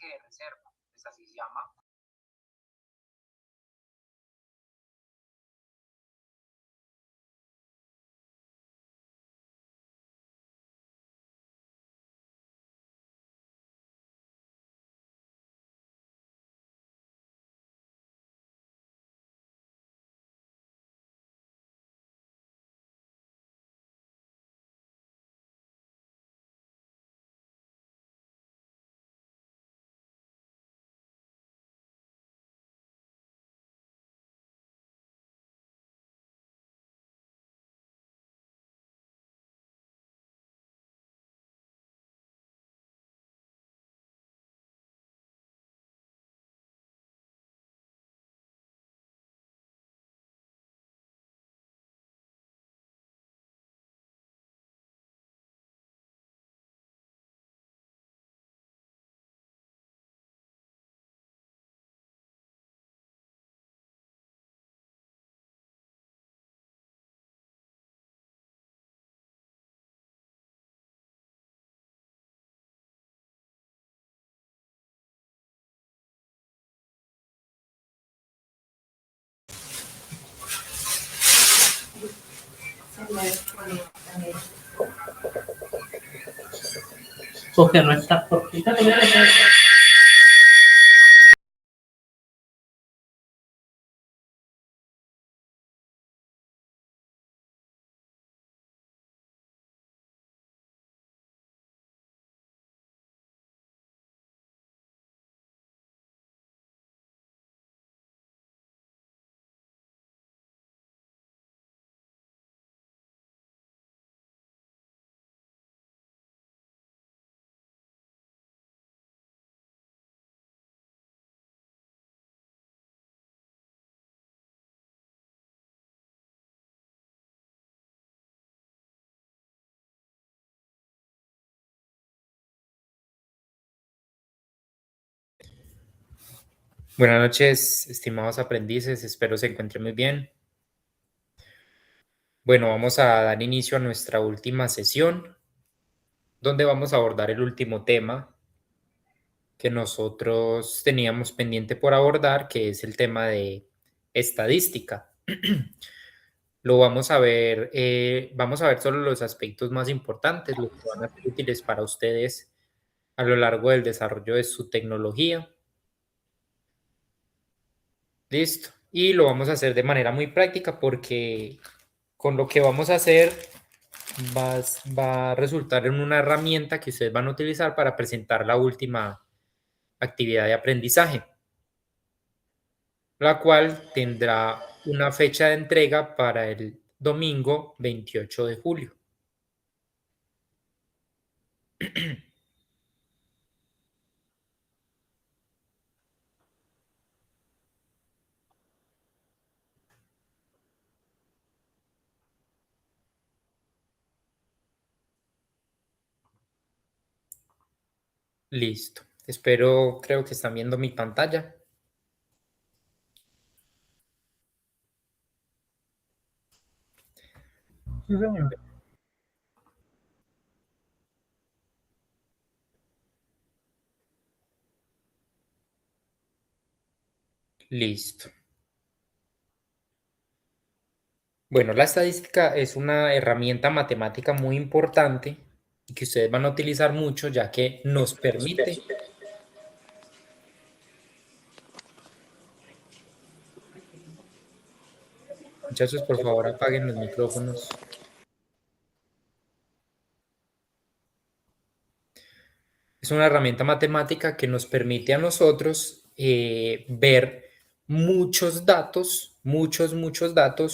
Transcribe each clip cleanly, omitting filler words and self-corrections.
cheque de reserva, pues así se llama. Porque no está por quítate. Buenas noches, estimados aprendices, espero se encuentren muy bien. Bueno, vamos a dar inicio a nuestra última sesión, donde vamos a abordar el último tema que nosotros teníamos pendiente por abordar, que es el tema de estadística. Lo vamos a ver solo los aspectos más importantes, los que van a ser útiles para ustedes a lo largo del desarrollo de su tecnología. Listo. Y lo vamos a hacer de manera muy práctica porque con lo que vamos a hacer va a resultar en una herramienta que ustedes van a utilizar para presentar la última actividad de aprendizaje, la cual tendrá una fecha de entrega para el domingo 28 de julio. Listo. Creo que están viendo mi pantalla. Sí, señor. Listo. Bueno, la estadística es una herramienta matemática muy importante y que ustedes van a utilizar mucho, ya que nos permite. Muchachos, por favor, apaguen los micrófonos. Es una herramienta matemática que nos permite a nosotros ver muchos datos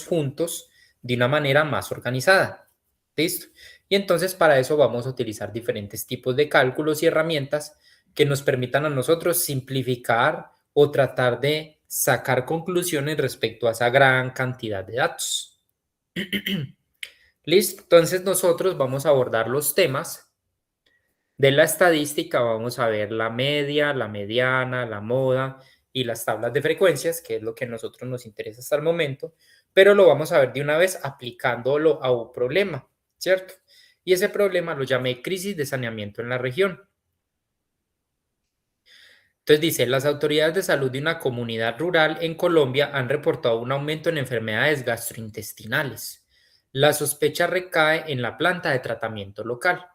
juntos de una manera más organizada. ¿Listo? Y entonces para eso vamos a utilizar diferentes tipos de cálculos y herramientas que nos permitan a nosotros simplificar o tratar de sacar conclusiones respecto a esa gran cantidad de datos. Listo, entonces nosotros vamos a abordar los temas de la estadística. Vamos a ver la media, la mediana, la moda y las tablas de frecuencias, que es lo que a nosotros nos interesa hasta el momento, pero lo vamos a ver de una vez aplicándolo a un problema, ¿cierto? Y ese problema lo llamé crisis de saneamiento en la región. Entonces dice, las autoridades de salud de una comunidad rural en Colombia han reportado un aumento en enfermedades gastrointestinales. La sospecha recae en la planta de tratamiento local.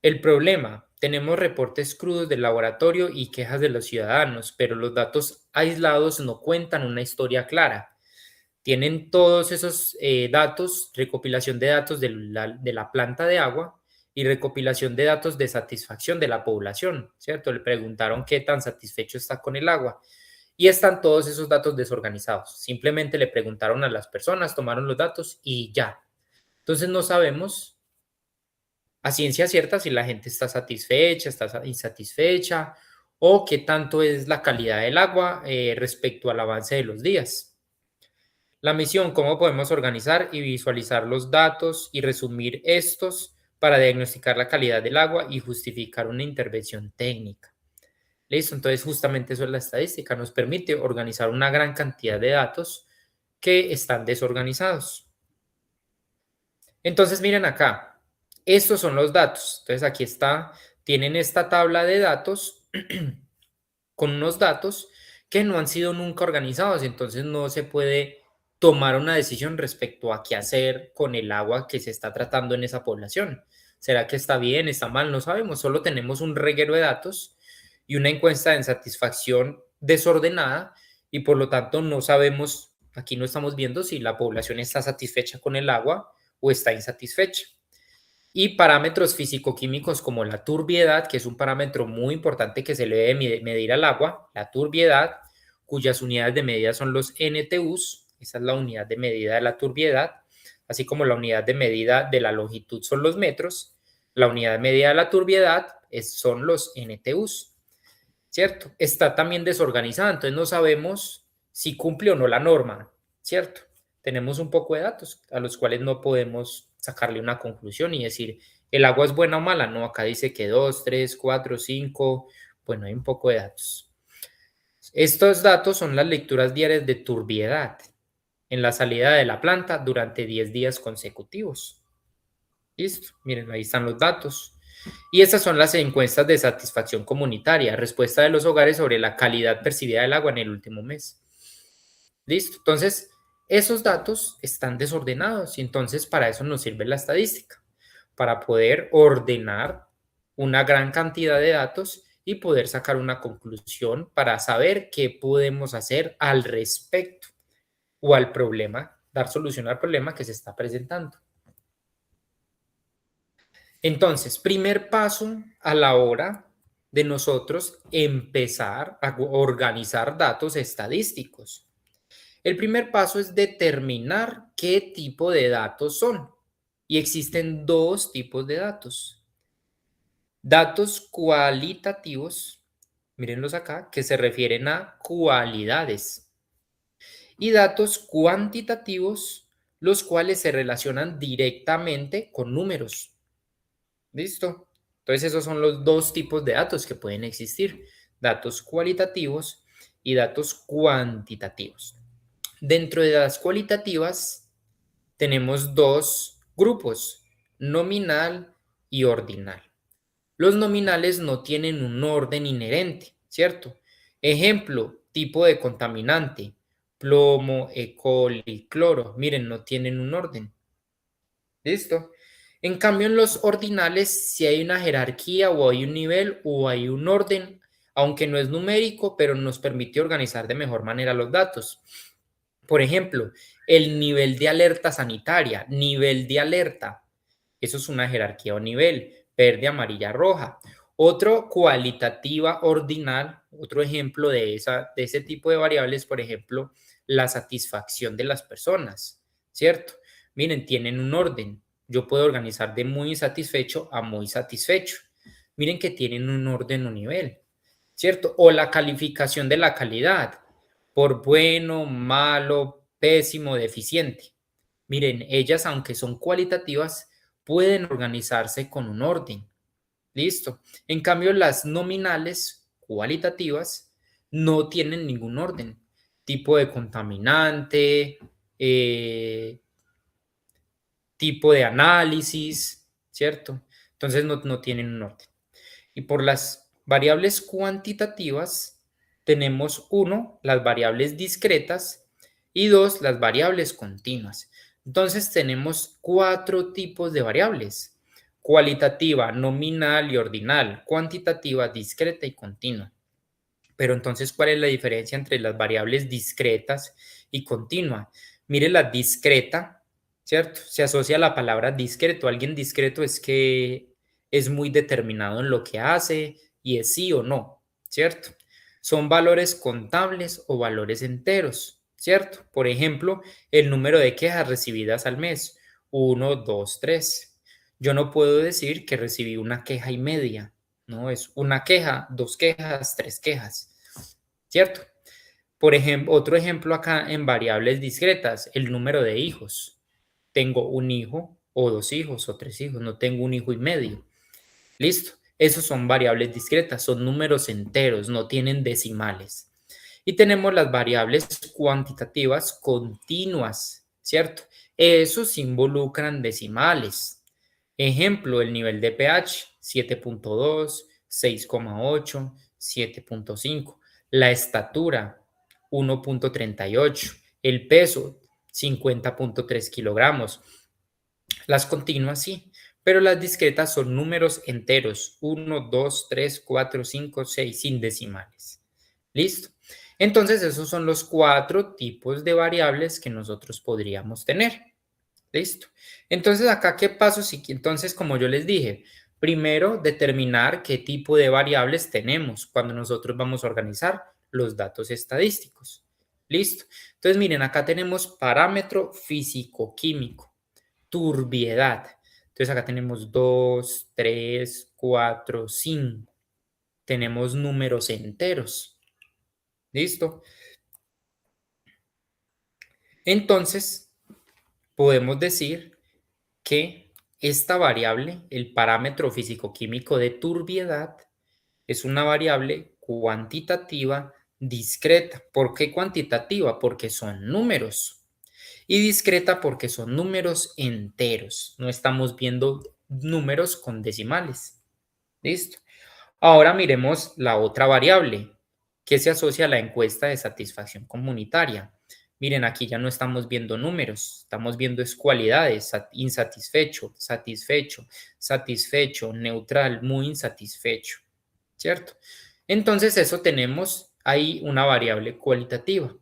El problema, tenemos reportes crudos del laboratorio y quejas de los ciudadanos, pero los datos aislados no cuentan una historia clara. Tienen todos esos datos, recopilación de datos de la planta de agua y recopilación de datos de satisfacción de la población, ¿cierto? Le preguntaron qué tan satisfecho está con el agua y están todos esos datos desorganizados. Simplemente le preguntaron a las personas, tomaron los datos y ya. Entonces no sabemos a ciencia cierta si la gente está satisfecha, está insatisfecha o qué tanto es la calidad del agua respecto al avance de los días. La misión, cómo podemos organizar y visualizar los datos y resumir estos para diagnosticar la calidad del agua y justificar una intervención técnica. Listo, entonces justamente eso es la estadística, nos permite organizar una gran cantidad de datos que están desorganizados. Entonces miren acá, estos son los datos. Entonces aquí está, tienen esta tabla de datos con unos datos que no han sido nunca organizados, entonces no se puede tomar una decisión respecto a qué hacer con el agua que se está tratando en esa población. ¿Será que está bien, está mal? No sabemos, solo tenemos un reguero de datos y una encuesta de insatisfacción desordenada y por lo tanto no sabemos, aquí no estamos viendo si la población está satisfecha con el agua o está insatisfecha. Y parámetros físico-químicos como la turbiedad, que es un parámetro muy importante que se le debe medir al agua, la turbiedad, cuyas unidades de medida son los NTUs, esa es la unidad de medida de la turbiedad, así como la unidad de medida de la longitud son los metros, la unidad de medida de la turbiedad son los NTUs, ¿cierto? Está también desorganizada, entonces no sabemos si cumple o no la norma, ¿cierto? Tenemos un poco de datos a los cuales no podemos sacarle una conclusión y decir, ¿el agua es buena o mala? No, acá dice que 2, 3, 4, 5, bueno, hay un poco de datos. Estos datos son las lecturas diarias de turbiedad en la salida de la planta durante 10 días consecutivos. Listo, miren, ahí están los datos. Y estas son las encuestas de satisfacción comunitaria, respuesta de los hogares sobre la calidad percibida del agua en el último mes. Listo, entonces esos datos están desordenados y entonces para eso nos sirve la estadística, para poder ordenar una gran cantidad de datos y poder sacar una conclusión para saber qué podemos hacer al respecto o al problema, dar solución al problema que se está presentando. Entonces, primer paso a la hora de nosotros empezar a organizar datos estadísticos. El primer paso es determinar qué tipo de datos son. Y existen dos tipos de datos. Datos cualitativos, mírenlos acá, que se refieren a cualidades. Y datos cuantitativos, los cuales se relacionan directamente con números. ¿Listo? Entonces esos son los dos tipos de datos que pueden existir. Datos cualitativos y datos cuantitativos. Dentro de las cualitativas tenemos dos grupos, nominal y ordinal. Los nominales no tienen un orden inherente, ¿cierto? Ejemplo, tipo de contaminante, plomo, E. coli, cloro. Miren, no tienen un orden. ¿Listo? En cambio, en los ordinales, si hay una jerarquía o hay un nivel o hay un orden, aunque no es numérico, pero nos permite organizar de mejor manera los datos. Por ejemplo, el nivel de alerta sanitaria, nivel de alerta, eso es una jerarquía o nivel, verde, amarilla, roja. Otro cualitativa ordinal, otro ejemplo de ese tipo de variables, por ejemplo, la satisfacción de las personas, ¿cierto? Miren, tienen un orden. Yo puedo organizar de muy insatisfecho a muy satisfecho. Miren que tienen un orden o nivel, ¿cierto? O la calificación de la calidad por bueno, malo, pésimo, deficiente. Miren, ellas, aunque son cualitativas, pueden organizarse con un orden. Listo. En cambio, las nominales cualitativas no tienen ningún orden. Tipo de contaminante, tipo de análisis, ¿cierto? Entonces no tienen un orden. Y por las variables cuantitativas, tenemos 1, las variables discretas y 2, las variables continuas. Entonces tenemos 4 tipos de variables: cualitativa, nominal y ordinal, cuantitativa, discreta y continua. Pero entonces, ¿cuál es la diferencia entre las variables discretas y continua? Mire, la discreta, ¿cierto? Se asocia a la palabra discreto. Alguien discreto es que es muy determinado en lo que hace y es sí o no, ¿cierto? Son valores contables o valores enteros, ¿cierto? Por ejemplo, el número de quejas recibidas al mes, 1, 2, 3. Yo no puedo decir que recibí una queja y media, ¿no? Es una queja, 2 quejas, 3 quejas, ¿cierto? Por ejemplo, otro ejemplo acá en variables discretas, el número de hijos. Tengo un hijo o 2 hijos o 3 hijos, no tengo un hijo y medio. Listo. Esos son variables discretas, son números enteros, no tienen decimales. Y tenemos las variables cuantitativas continuas, ¿cierto? Esos involucran decimales. Ejemplo, el nivel de pH, 7.2, 6,8, 7.5. La estatura, 1.38. El peso, 50.3 kilogramos. Las continuas sí, pero las discretas son números enteros, 1, 2, 3, 4, 5, 6, sin decimales. ¿Listo? Entonces, esos son los 4 tipos de variables que nosotros podríamos tener. ¿Listo? Entonces, acá, ¿qué paso? Entonces, como yo les dije, primero determinar qué tipo de variables tenemos cuando nosotros vamos a organizar los datos estadísticos. ¿Listo? Entonces, miren, acá tenemos parámetro físico-químico, turbiedad. Entonces, acá tenemos 2, 3, 4, 5. Tenemos números enteros. ¿Listo? Entonces, podemos decir que esta variable, el parámetro físico-químico de turbiedad, es una variable cuantitativa discreta. ¿Por qué cuantitativa? Porque son números. Y discreta porque son números enteros. No estamos viendo números con decimales. ¿Listo? Ahora miremos la otra variable que se asocia a la encuesta de satisfacción comunitaria. Miren, aquí ya no estamos viendo números, estamos viendo es cualidades: insatisfecho, satisfecho, satisfecho, neutral, muy insatisfecho, ¿cierto? Entonces eso tenemos ahí una variable cualitativa.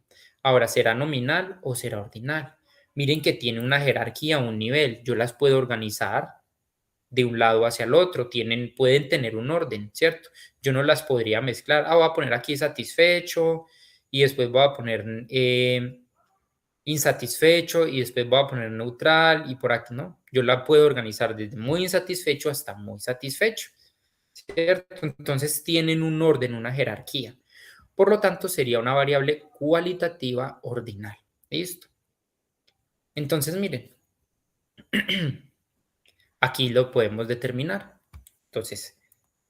Ahora, ¿será nominal o será ordinal? Miren que tiene una jerarquía, un nivel. Yo las puedo organizar de un lado hacia el otro, pueden tener un orden, ¿cierto? Yo no las podría mezclar. Voy a poner aquí satisfecho y después voy a poner insatisfecho y después voy a poner neutral y por aquí no. Yo la puedo organizar desde muy insatisfecho hasta muy satisfecho, ¿cierto? Entonces tienen un orden, una jerarquía. Por lo tanto, sería una variable cualitativa ordinal. ¿Listo? Entonces, miren, aquí lo podemos determinar. Entonces,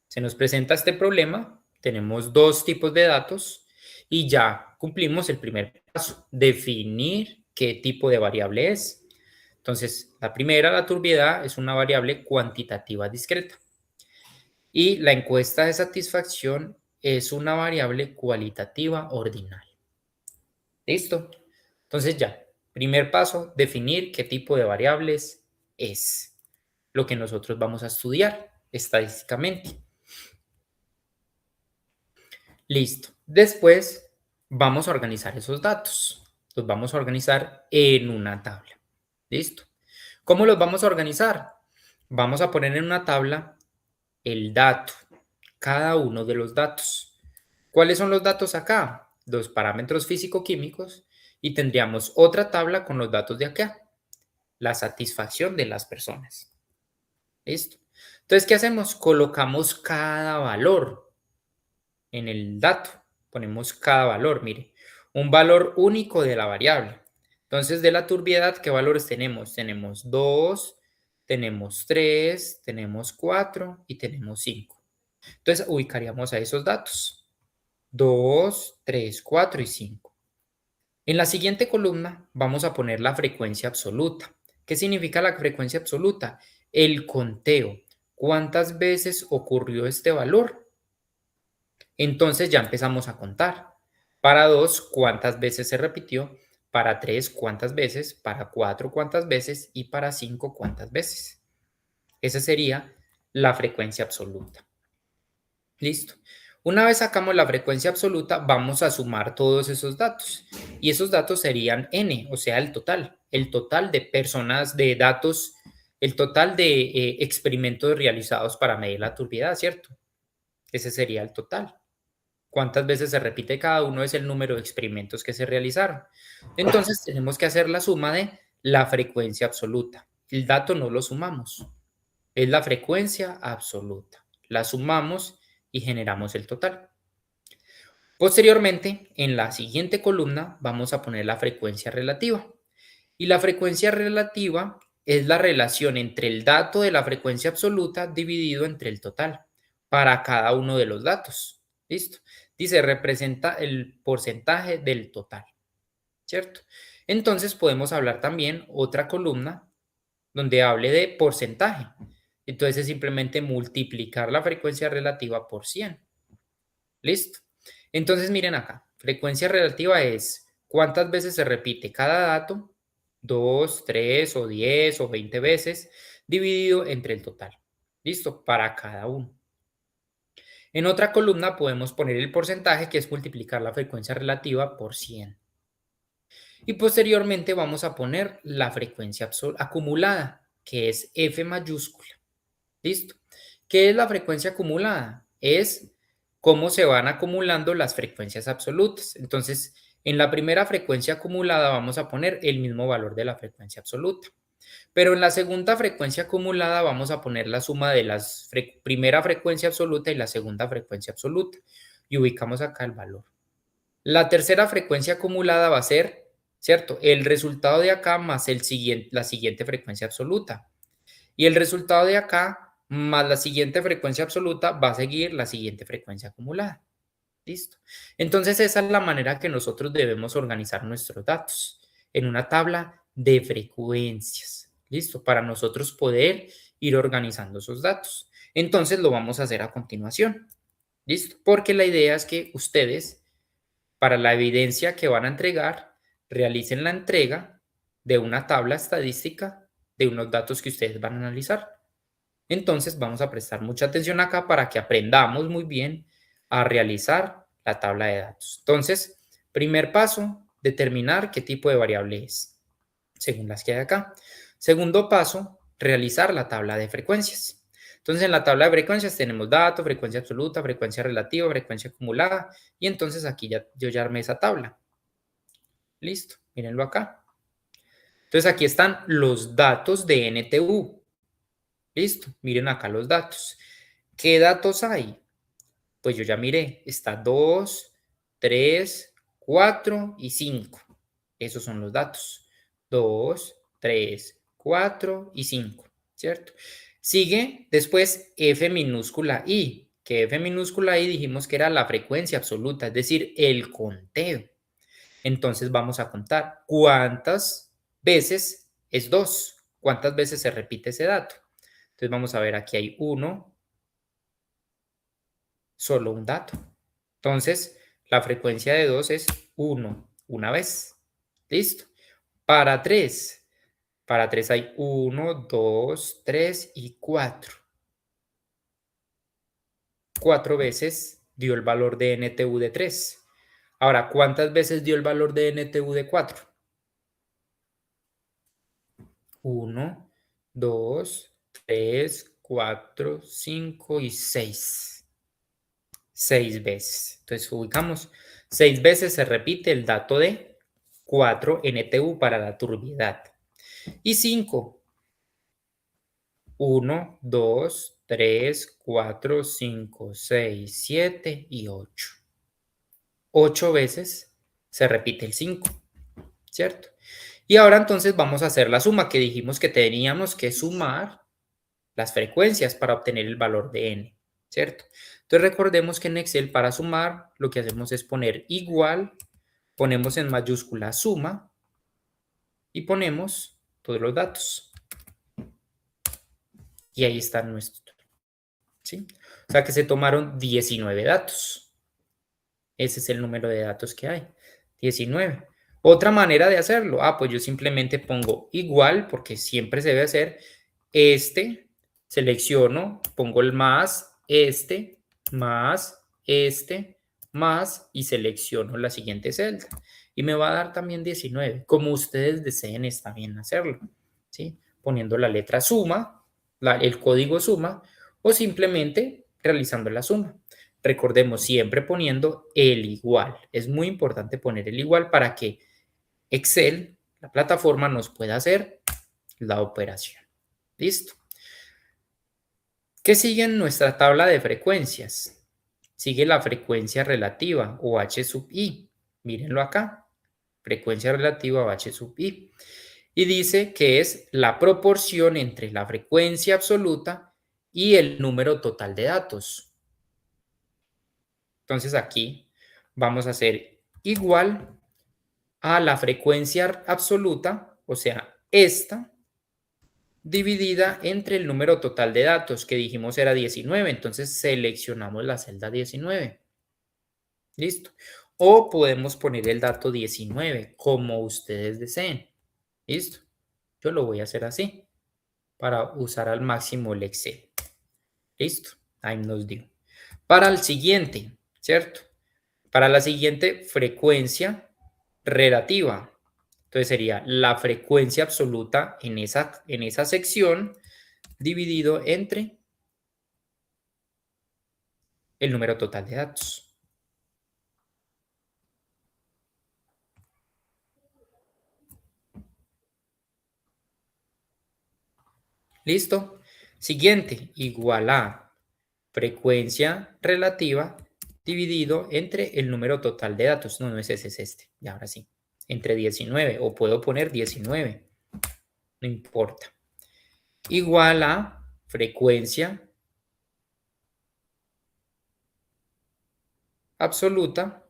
se nos presenta este problema, tenemos 2 tipos de datos y ya cumplimos el primer paso, definir qué tipo de variable es. Entonces, la primera, la turbiedad, es una variable cuantitativa discreta. Y la encuesta de satisfacción es una variable cualitativa ordinal. ¿Listo? Entonces ya, primer paso, definir qué tipo de variables es lo que nosotros vamos a estudiar estadísticamente. Listo. Después vamos a organizar esos datos. Los vamos a organizar en una tabla. ¿Listo? ¿Cómo los vamos a organizar? Vamos a poner en una tabla el dato, cada uno de los datos. ¿Cuáles son los datos acá? Los parámetros físico-químicos y tendríamos otra tabla con los datos de acá, la satisfacción de las personas. ¿Listo? Entonces, ¿qué hacemos? Colocamos cada valor en el dato. Ponemos cada valor, mire, un valor único de la variable. Entonces, de la turbiedad, ¿qué valores tenemos? Tenemos 2, tenemos 3, tenemos 4 y tenemos 5. Entonces, ubicaríamos a esos datos: 2, 3, 4 y 5. En la siguiente columna vamos a poner la frecuencia absoluta. ¿Qué significa la frecuencia absoluta? El conteo. ¿Cuántas veces ocurrió este valor? Entonces ya empezamos a contar. Para 2, ¿cuántas veces se repitió? Para 3, ¿cuántas veces? Para 4, ¿cuántas veces? Y para 5, ¿cuántas veces? Esa sería la frecuencia absoluta. Listo. Una vez sacamos la frecuencia absoluta, vamos a sumar todos esos datos. Y esos datos serían n, o sea, el total. El total de personas, de datos, el total de experimentos realizados para medir la turbiedad, ¿cierto? Ese sería el total. ¿Cuántas veces se repite cada uno? Es el número de experimentos que se realizaron. Entonces tenemos que hacer la suma de la frecuencia absoluta. El dato no lo sumamos. Es la frecuencia absoluta. La sumamos y generamos el total. Posteriormente, en la siguiente columna vamos a poner la frecuencia relativa. Y la frecuencia relativa es la relación entre el dato de la frecuencia absoluta dividido entre el total para cada uno de los datos. ¿Listo? Dice, representa el porcentaje del total, ¿cierto? Entonces podemos hablar también otra columna donde hable de porcentaje. Entonces es simplemente multiplicar la frecuencia relativa por 100. ¿Listo? Entonces miren acá, frecuencia relativa es cuántas veces se repite cada dato, 2, 3 o 10 o 20 veces, dividido entre el total. ¿Listo? Para cada uno. En otra columna podemos poner el porcentaje, que es multiplicar la frecuencia relativa por 100. Y posteriormente vamos a poner la frecuencia acumulada, que es F mayúscula. ¿Listo? ¿Qué es la frecuencia acumulada? Es cómo se van acumulando las frecuencias absolutas. Entonces, en la primera frecuencia acumulada vamos a poner el mismo valor de la frecuencia absoluta. Pero en la segunda frecuencia acumulada vamos a poner la suma de la primera frecuencia absoluta y la segunda frecuencia absoluta. Y ubicamos acá el valor. La tercera frecuencia acumulada va a ser, ¿cierto? El resultado de acá más la siguiente frecuencia absoluta. Y el resultado de acá más la siguiente frecuencia absoluta va a seguir la siguiente frecuencia acumulada. ¿Listo? Entonces esa es la manera que nosotros debemos organizar nuestros datos, en una tabla de frecuencias. ¿Listo? Para nosotros poder ir organizando esos datos. Entonces lo vamos a hacer a continuación. ¿Listo? Porque la idea es que ustedes, para la evidencia que van a entregar, realicen la entrega de una tabla estadística de unos datos que ustedes van a analizar. Entonces vamos a prestar mucha atención acá para que aprendamos muy bien a realizar la tabla de datos. Entonces, primer paso, determinar qué tipo de variable es, según las que hay acá. Segundo paso, realizar la tabla de frecuencias. Entonces, en la tabla de frecuencias tenemos dato, frecuencia absoluta, frecuencia relativa, frecuencia acumulada, y entonces aquí yo ya armé esa tabla. Listo, mírenlo acá. Entonces, aquí están los datos de NTU. Listo, miren acá los datos. ¿Qué datos hay? Pues yo ya miré, está 2, 3, 4 y 5. Esos son los datos. 2, 3, 4 y 5, ¿cierto? Sigue después F minúscula I, que F minúscula I dijimos que era la frecuencia absoluta, es decir, el conteo. Entonces vamos a contar cuántas veces es 2, cuántas veces se repite ese dato. Entonces vamos a ver, aquí hay 1, solo un dato. Entonces, la frecuencia de 2 es 1, una vez. ¿Listo? Para 3 hay 1, 2, 3 y 4. 4 veces dio el valor de NTU de 3. Ahora, ¿cuántas veces dio el valor de NTU de 4? 1, 2, 3, 4, 5 y 6. 6 veces. Entonces ubicamos 6 veces se repite el dato de 4 NTU para la turbiedad. Y 5. 1, 2, 3, 4, 5, 6, 7 y 8. 8 veces se repite el 5, ¿cierto? Y ahora entonces vamos a hacer la suma que dijimos que teníamos que sumar las frecuencias para obtener el valor de n, ¿cierto? Entonces recordemos que en Excel para sumar lo que hacemos es poner igual, ponemos en mayúscula suma y ponemos todos los datos. Y ahí está nuestro, ¿sí? O sea que se tomaron 19 datos. Ese es el número de datos que hay, 19. Otra manera de hacerlo, pues yo simplemente pongo igual, porque siempre se debe hacer, selecciono, pongo el más, más, y selecciono la siguiente celda. Y me va a dar también 19, como ustedes deseen está bien hacerlo, ¿sí? Poniendo la letra suma, el código suma, o simplemente realizando la suma. Recordemos siempre poniendo el igual. Es muy importante poner el igual para que Excel, la plataforma, nos pueda hacer la operación. ¿Listo? ¿Qué sigue en nuestra tabla de frecuencias? Sigue la frecuencia relativa o H sub i. Mírenlo acá. Frecuencia relativa o H sub i. Y dice que es la proporción entre la frecuencia absoluta y el número total de datos. Entonces aquí vamos a hacer igual a la frecuencia absoluta, o sea, esta, dividida entre el número total de datos, que dijimos era 19. Entonces seleccionamos la celda 19. ¿Listo? O podemos poner el dato 19, como ustedes deseen. ¿Listo? Yo lo voy a hacer así, para usar al máximo el Excel. ¿Listo? Ahí nos dio. Para el siguiente, ¿cierto? Para la siguiente frecuencia relativa. Entonces sería la frecuencia absoluta en esa sección dividido entre el número total de datos. ¿Listo? Siguiente, igual a frecuencia relativa dividido entre el número total de datos. No, no es ese, es este. Y ahora sí. Entre 19, o puedo poner 19. No importa. Igual a frecuencia absoluta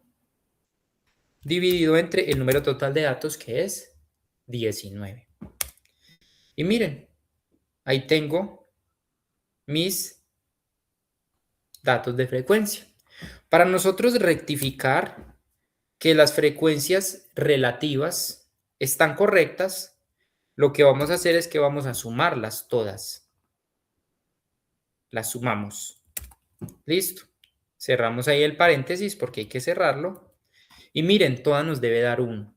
dividido entre el número total de datos, que es 19. Y miren, ahí tengo mis datos de frecuencia. Para nosotros rectificar que las frecuencias relativas están correctas, lo que vamos a hacer es que vamos a sumarlas todas. Las sumamos. Listo. Cerramos ahí el paréntesis porque hay que cerrarlo. Y miren, todas nos debe dar 1.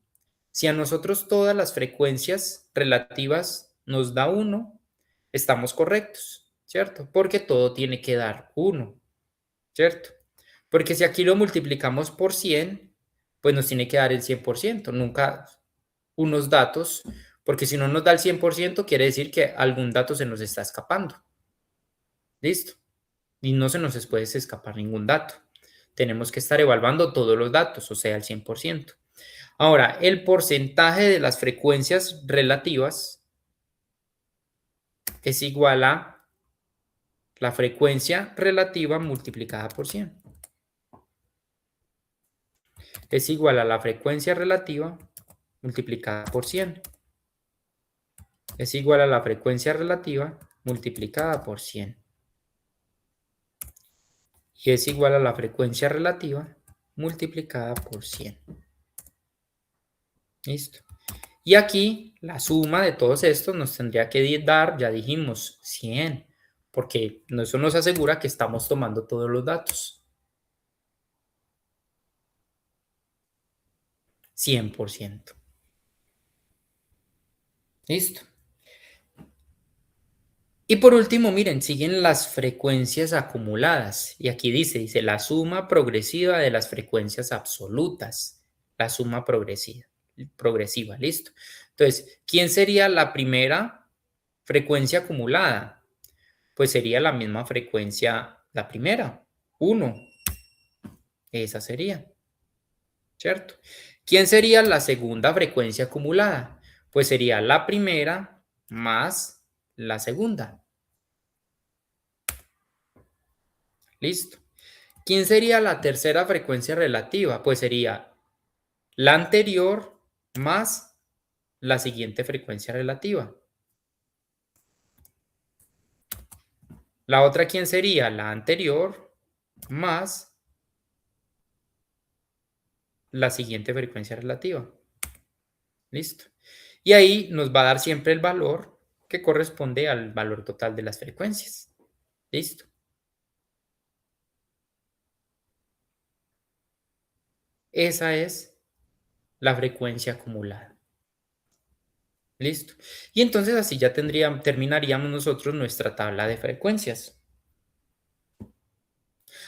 Si a nosotros todas las frecuencias relativas nos da 1, estamos correctos, ¿cierto? Porque todo tiene que dar 1, ¿cierto? Porque si aquí lo multiplicamos por 100, pues nos tiene que dar el 100%, nunca unos datos, porque si no nos da el 100%, quiere decir que algún dato se nos está escapando. ¿Listo? Y no se nos puede escapar ningún dato. Tenemos que estar evaluando todos los datos, o sea, el 100%. Ahora, el porcentaje de las frecuencias relativas es igual a la frecuencia relativa multiplicada por 100. Es igual a la frecuencia relativa multiplicada por 100. Es igual a la frecuencia relativa multiplicada por 100. Y es igual a la frecuencia relativa multiplicada por 100. ¿Listo? Y aquí la suma de todos estos nos tendría que dar, ya dijimos, 100, porque eso nos asegura que estamos tomando todos los datos. 100%. ¿Listo? Y por último, miren, siguen las frecuencias acumuladas. Y aquí dice la suma progresiva de las frecuencias absolutas. La suma progresiva, ¿listo? Entonces, ¿quién sería la primera frecuencia acumulada? Pues sería la misma frecuencia, la primera, 1. Esa sería, ¿cierto? ¿Quién sería la segunda frecuencia acumulada? Pues sería la primera más la segunda. Listo. ¿Quién sería la tercera frecuencia relativa? Pues sería la anterior más la siguiente frecuencia relativa. La otra, ¿quién sería? La anterior más la siguiente frecuencia relativa. Listo. Y ahí nos va a dar siempre el valor que corresponde al valor total de las frecuencias. Listo. Esa es la frecuencia acumulada. Listo. Y entonces así ya terminaríamos nosotros nuestra tabla de frecuencias.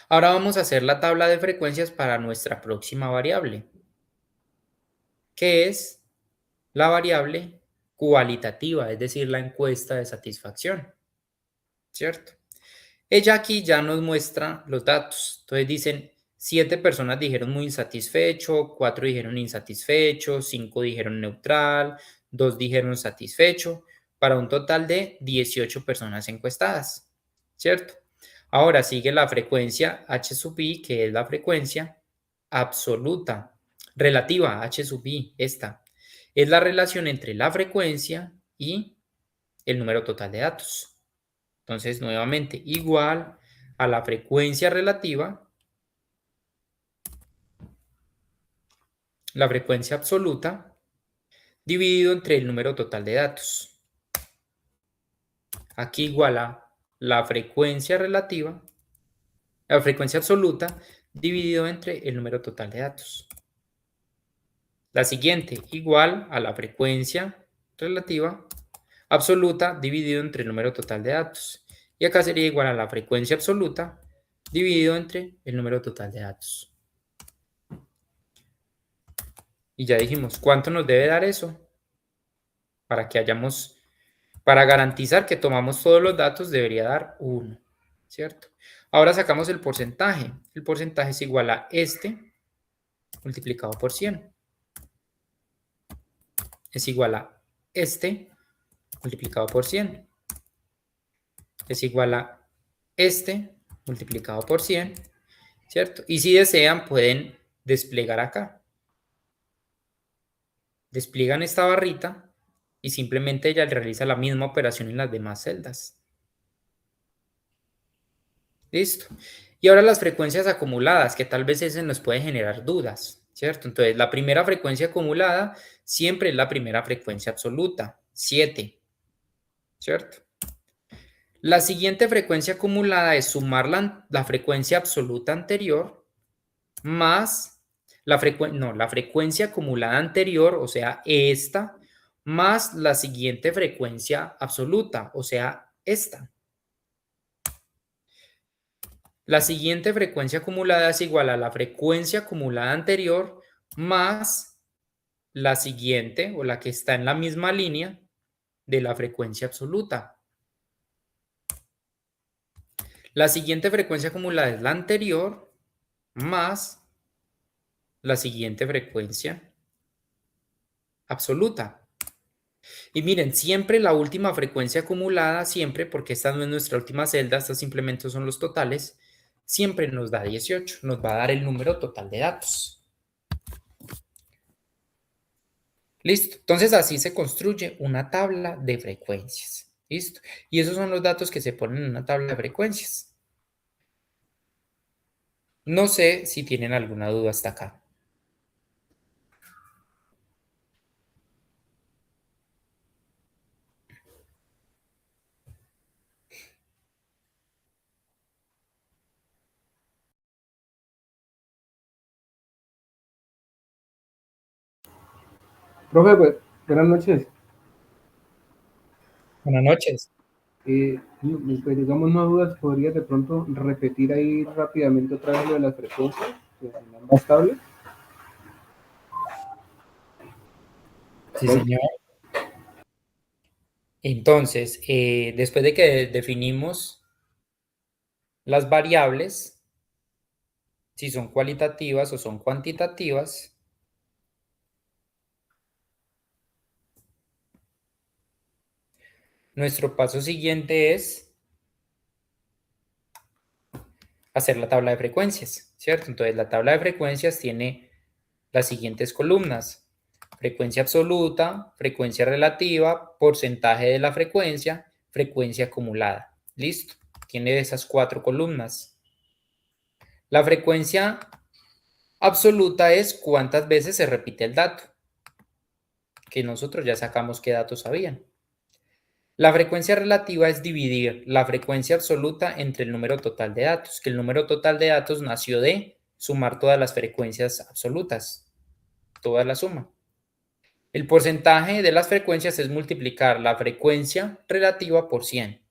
Ahora vamos a hacer la tabla de frecuencias para nuestra próxima variable, que es la variable cualitativa, es decir, la encuesta de satisfacción, ¿cierto? Ella aquí ya nos muestra los datos. Entonces dicen, 7 personas dijeron muy insatisfecho, 4 dijeron insatisfecho, 5 dijeron neutral, 2 dijeron satisfecho, para un total de 18 personas encuestadas, ¿cierto? Ahora sigue la frecuencia H sub i, que es la frecuencia absoluta, relativa a H sub i, esta. Es la relación entre la frecuencia y el número total de datos. Entonces, nuevamente, igual a la frecuencia relativa, la frecuencia absoluta, dividido entre el número total de datos. Aquí igual a la frecuencia relativa, la frecuencia absoluta, dividido entre el número total de datos. La siguiente, igual a la frecuencia relativa absoluta, dividido entre el número total de datos. Y acá sería igual a la frecuencia absoluta, dividido entre el número total de datos. Y ya dijimos, ¿cuánto nos debe dar eso? Para garantizar que tomamos todos los datos, debería dar 1, ¿cierto? Ahora sacamos el porcentaje. El porcentaje es igual a este multiplicado por 100. Es igual a este multiplicado por 100. Es igual a este multiplicado por 100, ¿cierto? Y si desean, pueden desplegar acá. Despliegan esta barrita y simplemente ella realiza la misma operación en las demás celdas. Listo. Y ahora las frecuencias acumuladas, que tal vez ese nos puede generar dudas, ¿cierto? Entonces, la primera frecuencia acumulada siempre es la primera frecuencia absoluta, 7, ¿cierto? La siguiente frecuencia acumulada es sumar la frecuencia absoluta anterior más la frecuencia acumulada anterior, o sea, esta, más la siguiente frecuencia absoluta, o sea, esta. La siguiente frecuencia acumulada es igual a la frecuencia acumulada anterior más la siguiente, o la que está en la misma línea de la frecuencia absoluta. La siguiente frecuencia acumulada es la anterior más la siguiente frecuencia absoluta. Y miren, siempre la última frecuencia acumulada, siempre, porque esta no es nuestra última celda, estas simplemente son los totales, siempre nos da 18, nos va a dar el número total de datos. Listo, entonces así se construye una tabla de frecuencias. Listo, y esos son los datos que se ponen en una tabla de frecuencias. No sé si tienen alguna duda hasta acá. Profe, pues, buenas noches. Buenas noches. Pues, digamos, no dudas, ¿podrías de pronto repetir ahí rápidamente otra vez lo de las frecuencias en ambas tablas? Sí, señor. Entonces, después de que definimos las variables, si son cualitativas o son cuantitativas, nuestro paso siguiente es hacer la tabla de frecuencias, ¿cierto? Entonces, la tabla de frecuencias tiene las siguientes columnas: frecuencia absoluta, frecuencia relativa, porcentaje de la frecuencia, frecuencia acumulada. ¿Listo? Tiene esas 4 columnas. La frecuencia Absoluta es cuántas veces se repite el dato, que nosotros ya sacamos qué datos sabían. La frecuencia relativa es dividir la frecuencia absoluta entre el número total de datos, que el número total de datos nació de sumar todas las frecuencias absolutas, toda la suma. El porcentaje de las frecuencias es multiplicar la frecuencia relativa por 100.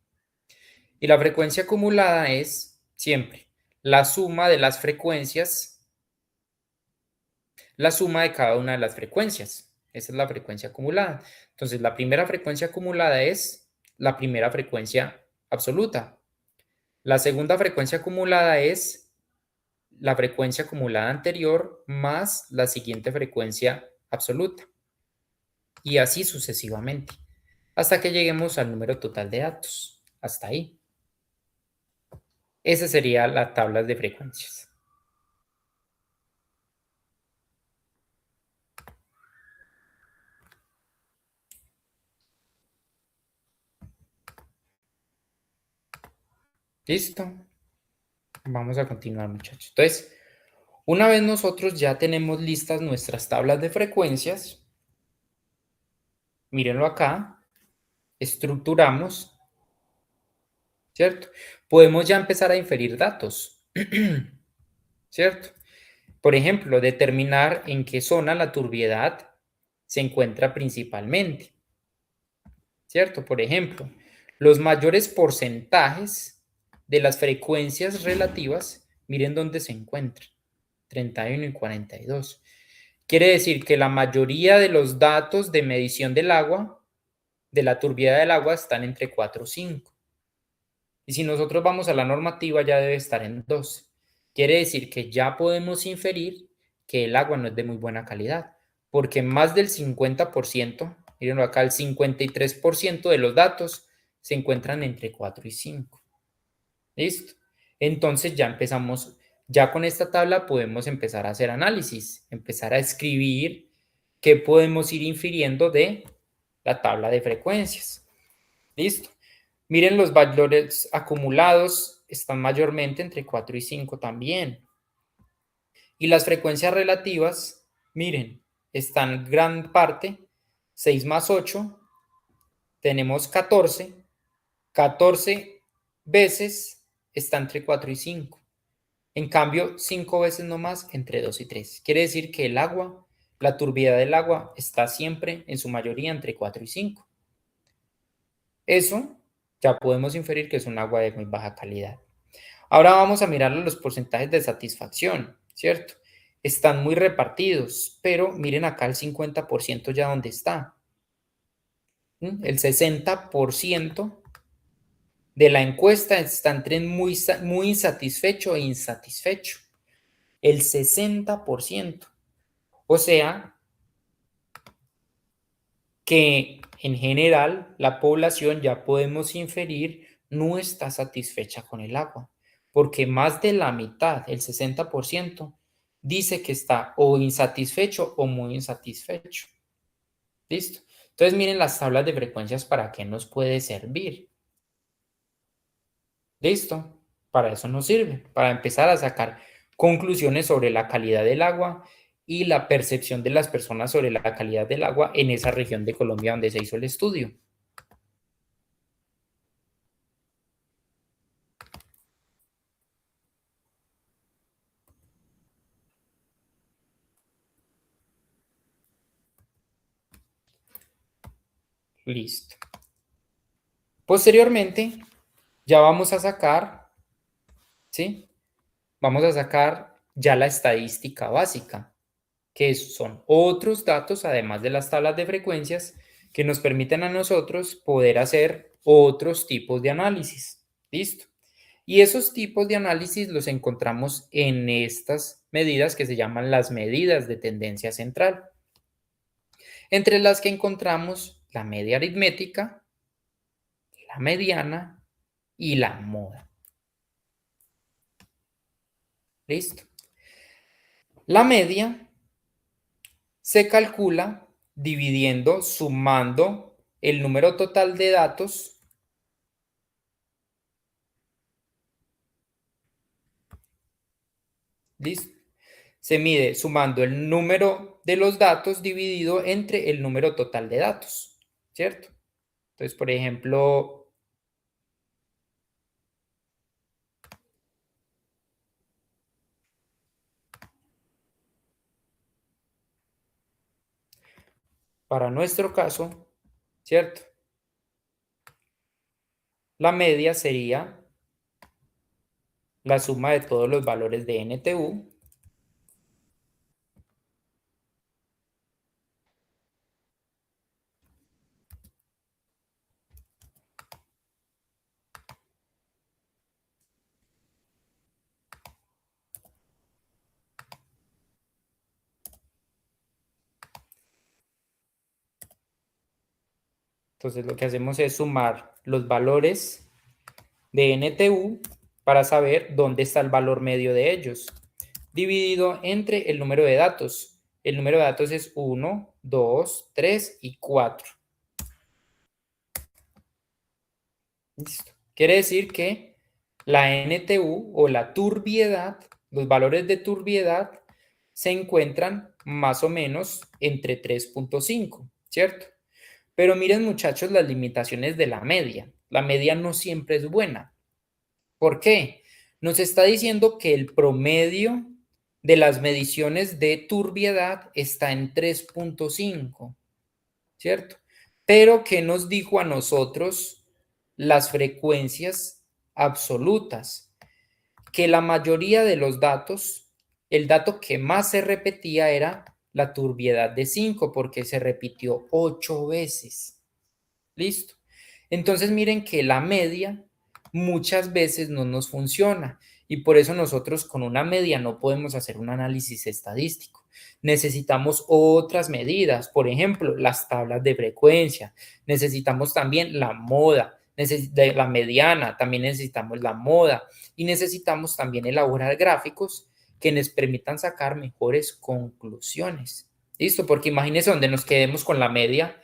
Y la frecuencia acumulada es siempre la suma de las frecuencias, la suma de cada una de las frecuencias. Esa es la frecuencia acumulada. Entonces, la primera frecuencia acumulada es la primera frecuencia absoluta. La segunda frecuencia acumulada es la frecuencia acumulada anterior más la siguiente frecuencia absoluta. Y así sucesivamente, hasta que lleguemos al número total de datos. Hasta ahí. Esa sería la tabla de frecuencias. ¿Listo? Vamos a continuar, muchachos. Entonces, una vez nosotros ya tenemos listas nuestras tablas de frecuencias, mírenlo acá, estructuramos, ¿cierto? Podemos ya empezar a inferir datos, ¿cierto? Por ejemplo, determinar en qué zona la turbiedad se encuentra principalmente, ¿cierto? Por ejemplo, los mayores porcentajes de las frecuencias relativas, miren dónde se encuentran, 31 y 42. Quiere decir que la mayoría de los datos de medición del agua, de la turbiedad del agua, están entre 4 y 5. Y si nosotros vamos a la normativa, ya debe estar en 12. Quiere decir que ya podemos inferir que el agua no es de muy buena calidad, porque más del 50%, mírenlo acá, el 53% de los datos se encuentran entre 4 y 5. ¿Listo? Entonces ya empezamos, ya con esta tabla podemos empezar a hacer análisis, empezar a escribir qué podemos ir infiriendo de la tabla de frecuencias. ¿Listo? Miren, los valores acumulados están mayormente entre 4 y 5 también. Y las frecuencias relativas, miren, están gran parte, 6 más 8, tenemos 14. 14 veces está entre 4 y 5. En cambio, 5 veces no más entre 2 y 3. Quiere decir que el agua, la turbiedad del agua, está siempre en su mayoría entre 4 y 5. Eso ya podemos inferir que es un agua de muy baja calidad. Ahora vamos a mirar los porcentajes de satisfacción, ¿cierto? Están muy repartidos, pero miren acá el 50% ya donde está. El 60% de la encuesta está entre muy insatisfecho e insatisfecho. El 60%. O sea, que en general la población, ya podemos inferir, no está satisfecha con el agua, porque más de la mitad, el 60%, dice que está o insatisfecho o muy insatisfecho. ¿Listo? Entonces miren las tablas de frecuencias para qué nos puede servir. ¿Listo? Para eso nos sirve, para empezar a sacar conclusiones sobre la calidad del agua y la percepción de las personas sobre la calidad del agua en esa región de Colombia donde se hizo el estudio. Listo. Posteriormente, ya vamos a sacar, ¿sí? Vamos a sacar ya la estadística básica, que son otros datos, además de las tablas de frecuencias, que nos permiten a nosotros poder hacer otros tipos de análisis. ¿Listo? Y esos tipos de análisis los encontramos en estas medidas que se llaman las medidas de tendencia central, entre las que encontramos la media aritmética, la mediana y la moda. ¿Listo? La media se calcula dividiendo, sumando el número total de datos ¿listo? se mide sumando el número de los datos dividido entre el número total de datos, ¿cierto? Entonces, por ejemplo, para nuestro caso, ¿cierto? La media sería la suma de todos los valores de NTU Entonces lo que hacemos es sumar los valores de NTU para saber dónde está el valor medio de ellos, dividido entre el número de datos. El número de datos es 1, 2, 3 y 4. Listo. Quiere decir que la NTU o la turbiedad, los valores de turbiedad se encuentran más o menos entre 3.5, ¿cierto? Pero miren, muchachos, las limitaciones de la media. La media no siempre es buena. ¿Por qué? Nos está diciendo que el promedio de las mediciones de turbiedad está en 3.5, ¿cierto? Pero ¿qué nos dijo a nosotros las frecuencias absolutas? Que la mayoría de los datos, el dato que más se repetía era la turbiedad de 5, porque se repitió 8 veces. ¿Listo? Entonces miren que la media muchas veces no nos funciona y por eso nosotros con una media no podemos hacer un análisis estadístico. Necesitamos otras medidas, por ejemplo, las tablas de frecuencia. Necesitamos también la moda, de la mediana, también necesitamos la moda y necesitamos también elaborar gráficos que nos permitan sacar mejores conclusiones. ¿Listo? Porque imagínense donde nos quedemos con la media.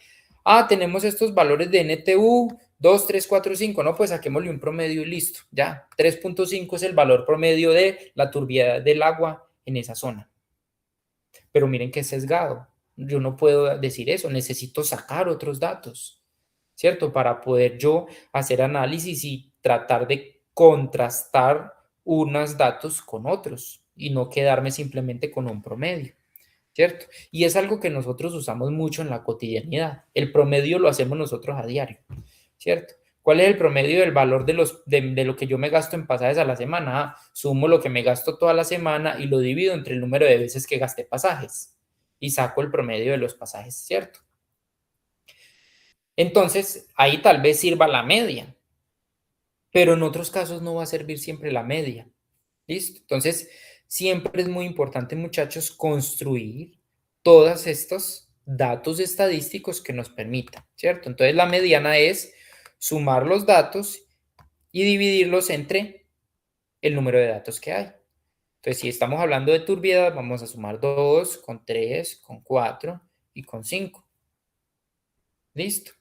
Tenemos estos valores de NTU, 2, 3, 4, 5. No, pues saquémosle un promedio y listo. Ya, 3.5 es el valor promedio de la turbiedad del agua en esa zona. Pero miren que es sesgado. Yo no puedo decir eso. Necesito sacar otros datos, ¿cierto? Para poder yo hacer análisis y tratar de contrastar unos datos con otros y no quedarme simplemente con un promedio. ¿Cierto? Y es algo que nosotros usamos mucho en la cotidianidad. El promedio lo hacemos nosotros a diario, ¿cierto? ¿Cuál es el promedio del valor de lo que yo me gasto en pasajes a la semana? Sumo lo que me gasto toda la semana y lo divido entre el número de veces que gasté pasajes y saco el promedio de los pasajes, ¿cierto? Entonces, ahí tal vez sirva la media, pero en otros casos no va a servir siempre la media. ¿Listo? Entonces, siempre es muy importante, muchachos, construir todos estos datos estadísticos que nos permitan, ¿cierto? Entonces, la mediana es sumar los datos y dividirlos entre el número de datos que hay. Entonces, si estamos hablando de turbiedad, vamos a sumar 2 con 3, con 4 y con 5. ¿Listo?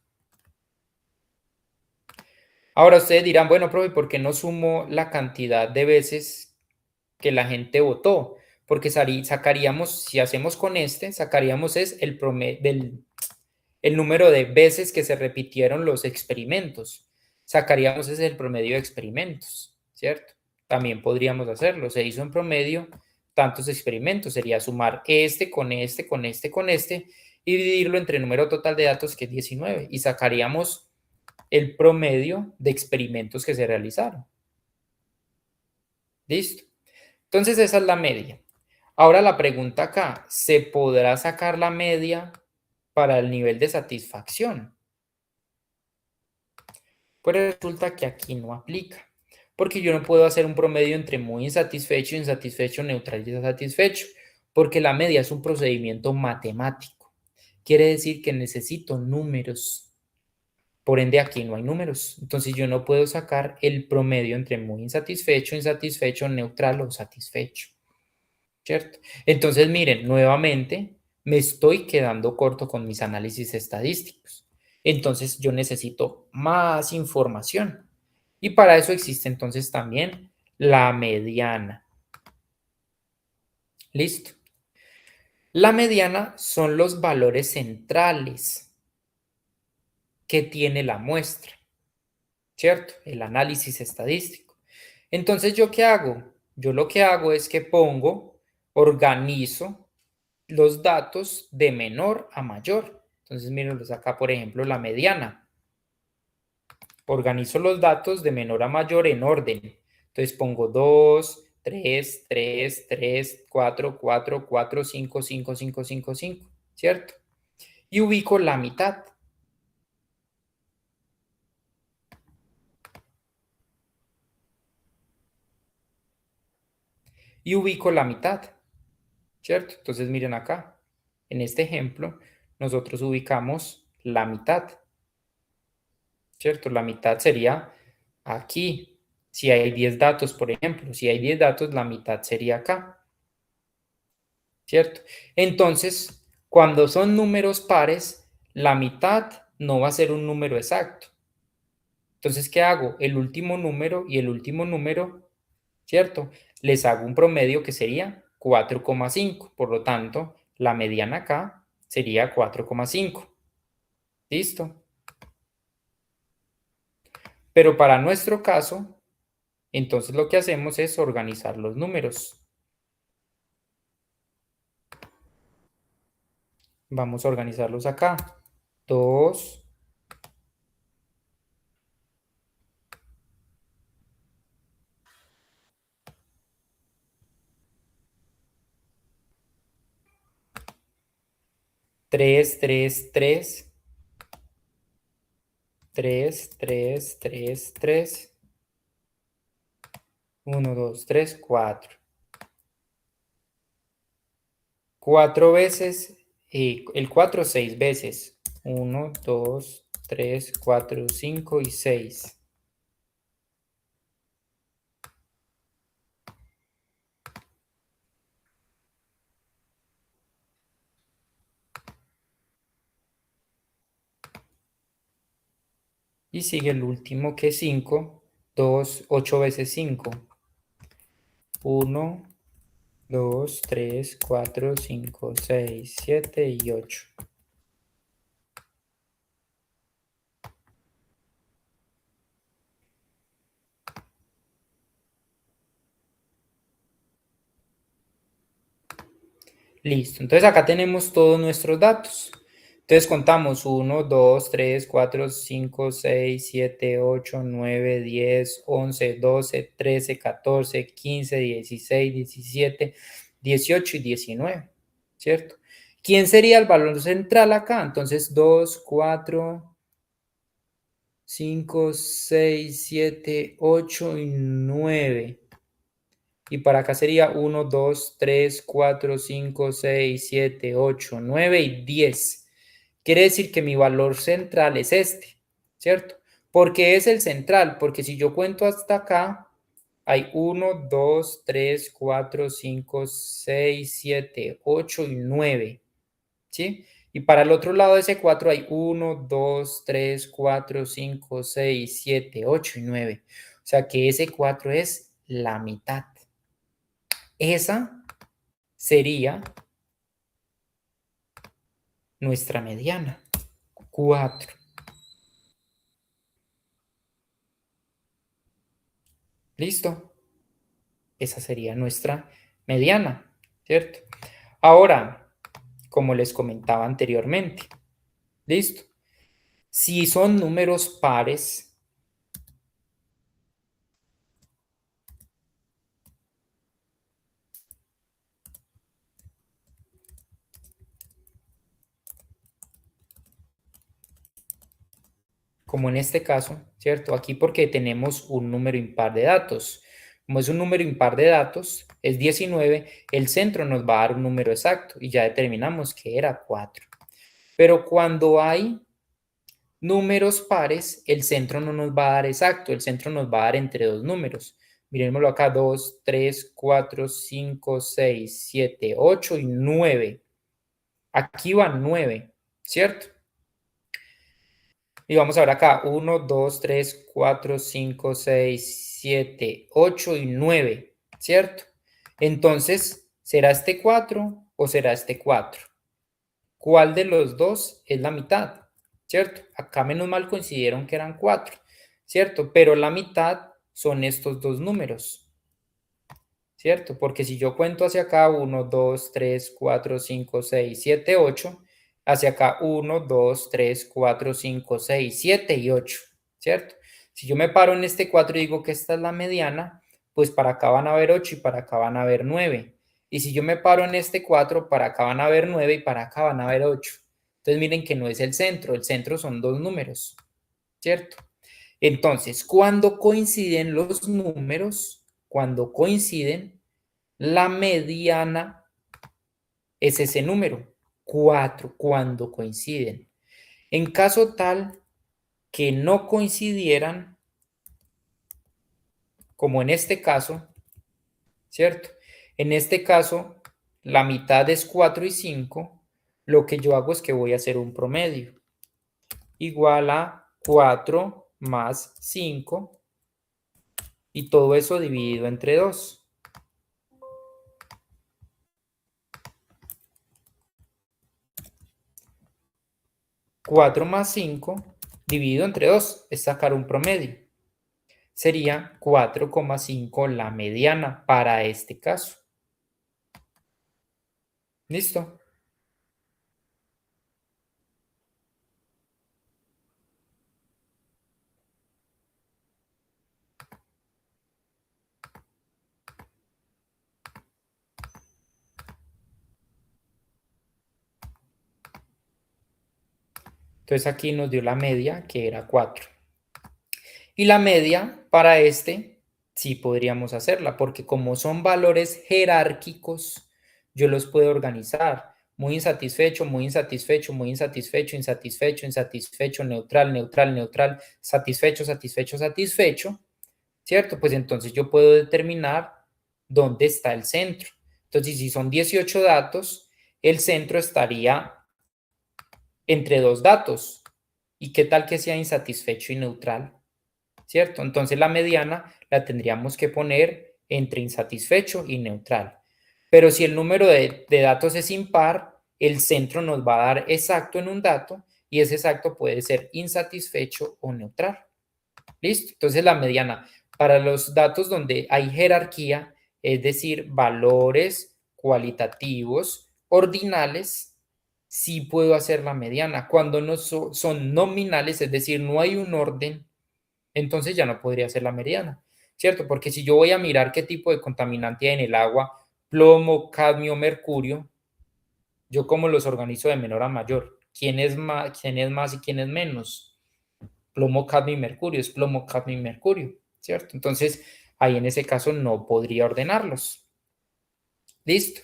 Ahora ustedes dirán, bueno, profe, ¿por qué no sumo la cantidad de veces que la gente votó? Porque sacaríamos, si hacemos con sacaríamos es el promedio el número de veces que se repitieron los experimentos. Sacaríamos es el promedio de experimentos, ¿cierto? También podríamos hacerlo. Se hizo en promedio tantos experimentos. Sería sumar este con este, con este, con este y dividirlo entre el número total de datos, que es 19. Y sacaríamos el promedio de experimentos que se realizaron. ¿Listo? Entonces esa es la media. Ahora la pregunta acá, ¿se podrá sacar la media para el nivel de satisfacción? Pues resulta que aquí no aplica, porque yo no puedo hacer un promedio entre muy insatisfecho, insatisfecho, neutral y satisfecho, porque la media es un procedimiento matemático. Quiere decir que necesito números. Por ende, aquí no hay números. Entonces yo no puedo sacar el promedio entre muy insatisfecho, insatisfecho, neutral o satisfecho. ¿Cierto? Entonces, miren, nuevamente me estoy quedando corto con mis análisis estadísticos. Entonces, yo necesito más información. Y para eso existe entonces también la mediana. Listo. La mediana son los valores centrales que tiene la muestra, ¿cierto? El análisis estadístico. Entonces, ¿yo qué hago? Yo lo que hago es que organizo los datos de menor a mayor. Entonces, mírenlos acá, por ejemplo, la mediana. Organizo los datos de menor a mayor en orden. Entonces pongo 2, 3, 3, 3, 4, 4, 4, 5, 5, 5, 5, 5, ¿cierto? Y ubico la mitad. Y ubico la mitad, ¿cierto? Entonces miren acá. En este ejemplo, nosotros ubicamos la mitad, ¿cierto? La mitad sería aquí. Si hay 10 datos, por ejemplo, si hay 10 datos, la mitad sería acá, ¿cierto? Entonces, cuando son números pares, la mitad no va a ser un número exacto. Entonces, ¿qué hago? El último número y el último número, ¿cierto? Les hago un promedio que sería 4,5. Por lo tanto, la mediana acá sería 4,5. ¿Listo? Pero para nuestro caso, entonces lo que hacemos es organizar los números. Vamos a organizarlos acá. 2, 3, 3, 3, 3, 3, 3, 3, 1, 2, 3, 4. 4 veces, el 4 6 veces. 1, 2, 3, 4, 5 y 6. Y sigue el último que es 5. 2, 8 veces 5. 1, 2, 3, 4, 5, 6, 7 y 8. Listo. Entonces acá tenemos todos nuestros datos. Entonces contamos 1, 2, 3, 4, 5, 6, 7, 8, 9, 10, 11, 12, 13, 14, 15, 16, 17, 18 y 19, ¿cierto? ¿Quién sería el valor central acá? Entonces 2, 4, 5, 6, 7, 8 y 9. Y para acá sería 1, 2, 3, 4, 5, 6, 7, 8, 9 y 10. Quiere decir que mi valor central es este, ¿cierto? ¿Por qué es el central? Porque si yo cuento hasta acá, hay 1, 2, 3, 4, 5, 6, 7, 8 y 9, ¿sí? Y para el otro lado de ese 4 hay 1, 2, 3, 4, 5, 6, 7, 8 y 9. O sea que ese 4 es la mitad. Esa sería nuestra mediana, 4. ¿Listo? Esa sería nuestra mediana, ¿cierto? Ahora, como les comentaba anteriormente, ¿listo? Si son números pares, como en este caso, ¿cierto? Aquí porque tenemos un número impar de datos. Como es un número impar de datos, es 19, el centro nos va a dar un número exacto y ya determinamos que era 4. Pero cuando hay números pares, el centro no nos va a dar exacto, el centro nos va a dar entre dos números. Miremoslo acá, 2, 3, 4, 5, 6, 7, 8 y 9. Aquí van 9, ¿cierto? Y vamos a ver acá, 1, 2, 3, 4, 5, 6, 7, 8 y 9, ¿cierto? Entonces, ¿Será este 4 o será este 4? ¿Cuál de los dos es la mitad? ¿Cierto? Acá menos mal coincidieron que eran 4, ¿cierto? Pero la mitad son estos dos números, ¿cierto? Porque si yo cuento hacia acá 1, 2, 3, 4, 5, 6, 7, 8, hacia acá 1, 2, 3, 4, 5, 6, 7 y 8, ¿cierto? Si yo me paro en este 4 y digo que esta es la mediana, pues para acá van a haber 8 y para acá van a haber 9. Y si yo me paro en este 4, para acá van a haber 9 y para acá van a haber 8. Entonces miren que no es el centro son dos números, ¿cierto? Entonces, cuando coinciden los números, cuando coinciden, la mediana es ese número, 4, cuando coinciden. En caso tal que no coincidieran, como en este caso, ¿cierto? En este caso, la mitad es 4 y 5, lo que yo hago es que voy a hacer un promedio. Igual a 4 más 5 y todo eso dividido entre 2. 4 más 5 dividido entre 2 es sacar un promedio. Sería 4,5 la mediana para este caso. ¿Listo? Entonces aquí nos dio la media, que era 4. Y la media para este sí podríamos hacerla, porque como son valores jerárquicos, yo los puedo organizar. Muy insatisfecho, muy insatisfecho, muy insatisfecho, insatisfecho, insatisfecho, neutral, neutral, neutral, satisfecho, satisfecho, satisfecho, ¿cierto? Pues entonces yo puedo determinar dónde está el centro. Entonces, si son 18 datos, el centro estaría entre dos datos. ¿Y qué tal que sea insatisfecho y neutral? ¿Cierto? Entonces la mediana la tendríamos que poner entre insatisfecho y neutral. Pero si el número de datos es impar, el centro nos va a dar exacto en un dato y ese exacto puede ser insatisfecho o neutral. ¿Listo? Entonces la mediana para los datos donde hay jerarquía, es decir, valores cualitativos ordinales, sí puedo hacer la mediana. Cuando no son nominales, es decir, no hay un orden, entonces ya no podría ser la mediana, ¿cierto? Porque si yo voy a mirar qué tipo de contaminante hay en el agua, plomo, cadmio, mercurio, yo cómo los organizo de menor a mayor. ¿Quién es más y quién es menos? Plomo, cadmio y mercurio, es plomo, cadmio y mercurio, ¿cierto? Entonces, ahí en ese caso no podría ordenarlos. ¿Listo?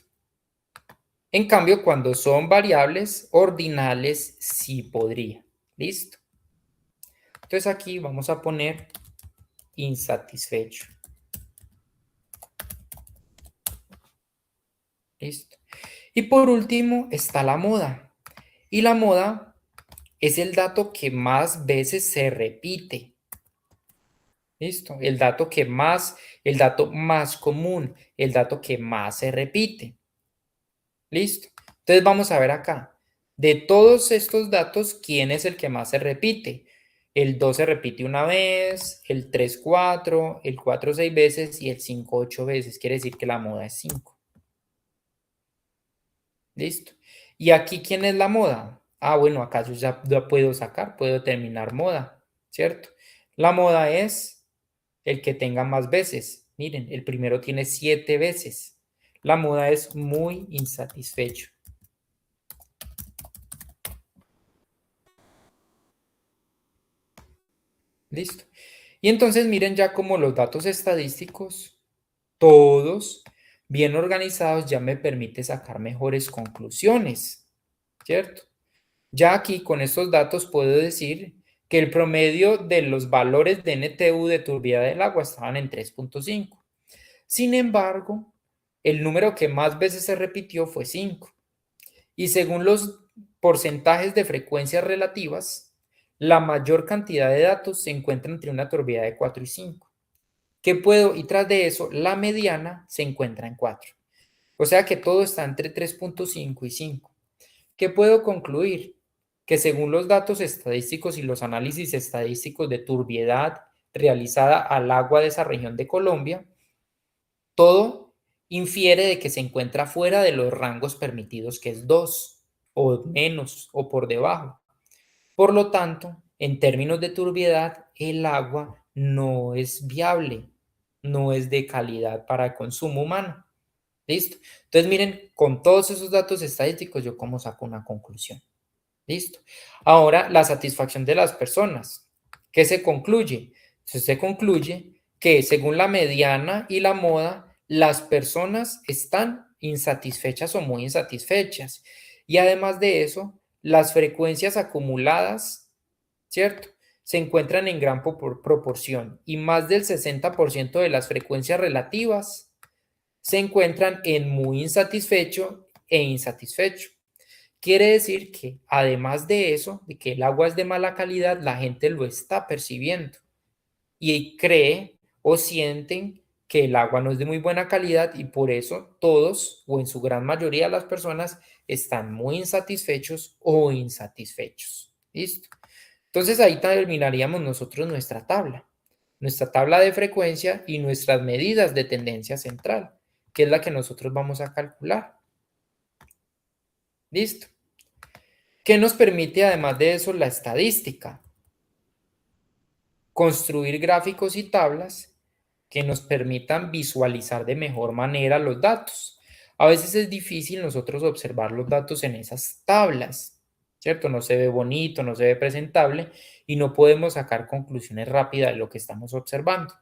En cambio, cuando son variables ordinales, sí podría. ¿Listo? Entonces aquí vamos a poner insatisfecho. ¿Listo? Y por último está la moda. Y la moda es el dato que más veces se repite. ¿Listo? El dato más común, el dato que más se repite. ¿Listo? Entonces vamos a ver acá. De todos estos datos, ¿quién es el que más se repite? El 2 se repite una vez, el 3 4, el 4 6 veces y el 5 8 veces. Quiere decir que la moda es 5. ¿Listo? ¿Y aquí quién es la moda? Ah, bueno, acá yo ya puedo sacar, puedo determinar moda, ¿cierto? La moda es el que tenga más veces. Miren, el primero tiene 7 veces. La moda es muy insatisfecho. ¿Listo? Y entonces miren ya como los datos estadísticos, todos bien organizados, ya me permite sacar mejores conclusiones, ¿cierto? Ya aquí con estos datos puedo decir que el promedio de los valores de NTU de turbiedad del agua estaban en 3,5. Sin embargo, el número que más veces se repitió fue 5. Y según los porcentajes de frecuencias relativas, la mayor cantidad de datos se encuentra entre una turbiedad de 4 y 5. ¿Qué puedo? Y tras de eso, la mediana se encuentra en 4. O sea que todo está entre 3.5 y 5. ¿Qué puedo concluir? Que según los datos estadísticos y los análisis estadísticos de turbiedad realizada al agua de esa región de Colombia, todo infiere de que se encuentra fuera de los rangos permitidos, que es 2 o menos o por debajo. Por lo tanto, en términos de turbiedad, el agua no es viable, no es de calidad para el consumo humano. ¿Listo? Entonces, miren, con todos esos datos estadísticos, yo cómo saco una conclusión. ¿Listo? Ahora, la satisfacción de las personas. ¿Qué se concluye? Se concluye que según la mediana y la moda, las personas están insatisfechas o muy insatisfechas. Y además de eso, las frecuencias acumuladas, ¿cierto? Se encuentran en gran proporción y más del 60% de las frecuencias relativas se encuentran en muy insatisfecho e insatisfecho. Quiere decir que además de eso, de que el agua es de mala calidad, la gente lo está percibiendo y cree o sienten que el agua no es de muy buena calidad y por eso todos o en su gran mayoría las personas están muy insatisfechos o insatisfechos. ¿Listo? Entonces ahí terminaríamos nosotros nuestra tabla de frecuencia y nuestras medidas de tendencia central, que es la que nosotros vamos a calcular. ¿Listo? ¿Qué nos permite además de eso la estadística? Construir gráficos y tablas que nos permitan visualizar de mejor manera los datos. A veces es difícil nosotros observar los datos en esas tablas, ¿cierto? No se ve bonito, no se ve presentable y no podemos sacar conclusiones rápidas de lo que estamos observando.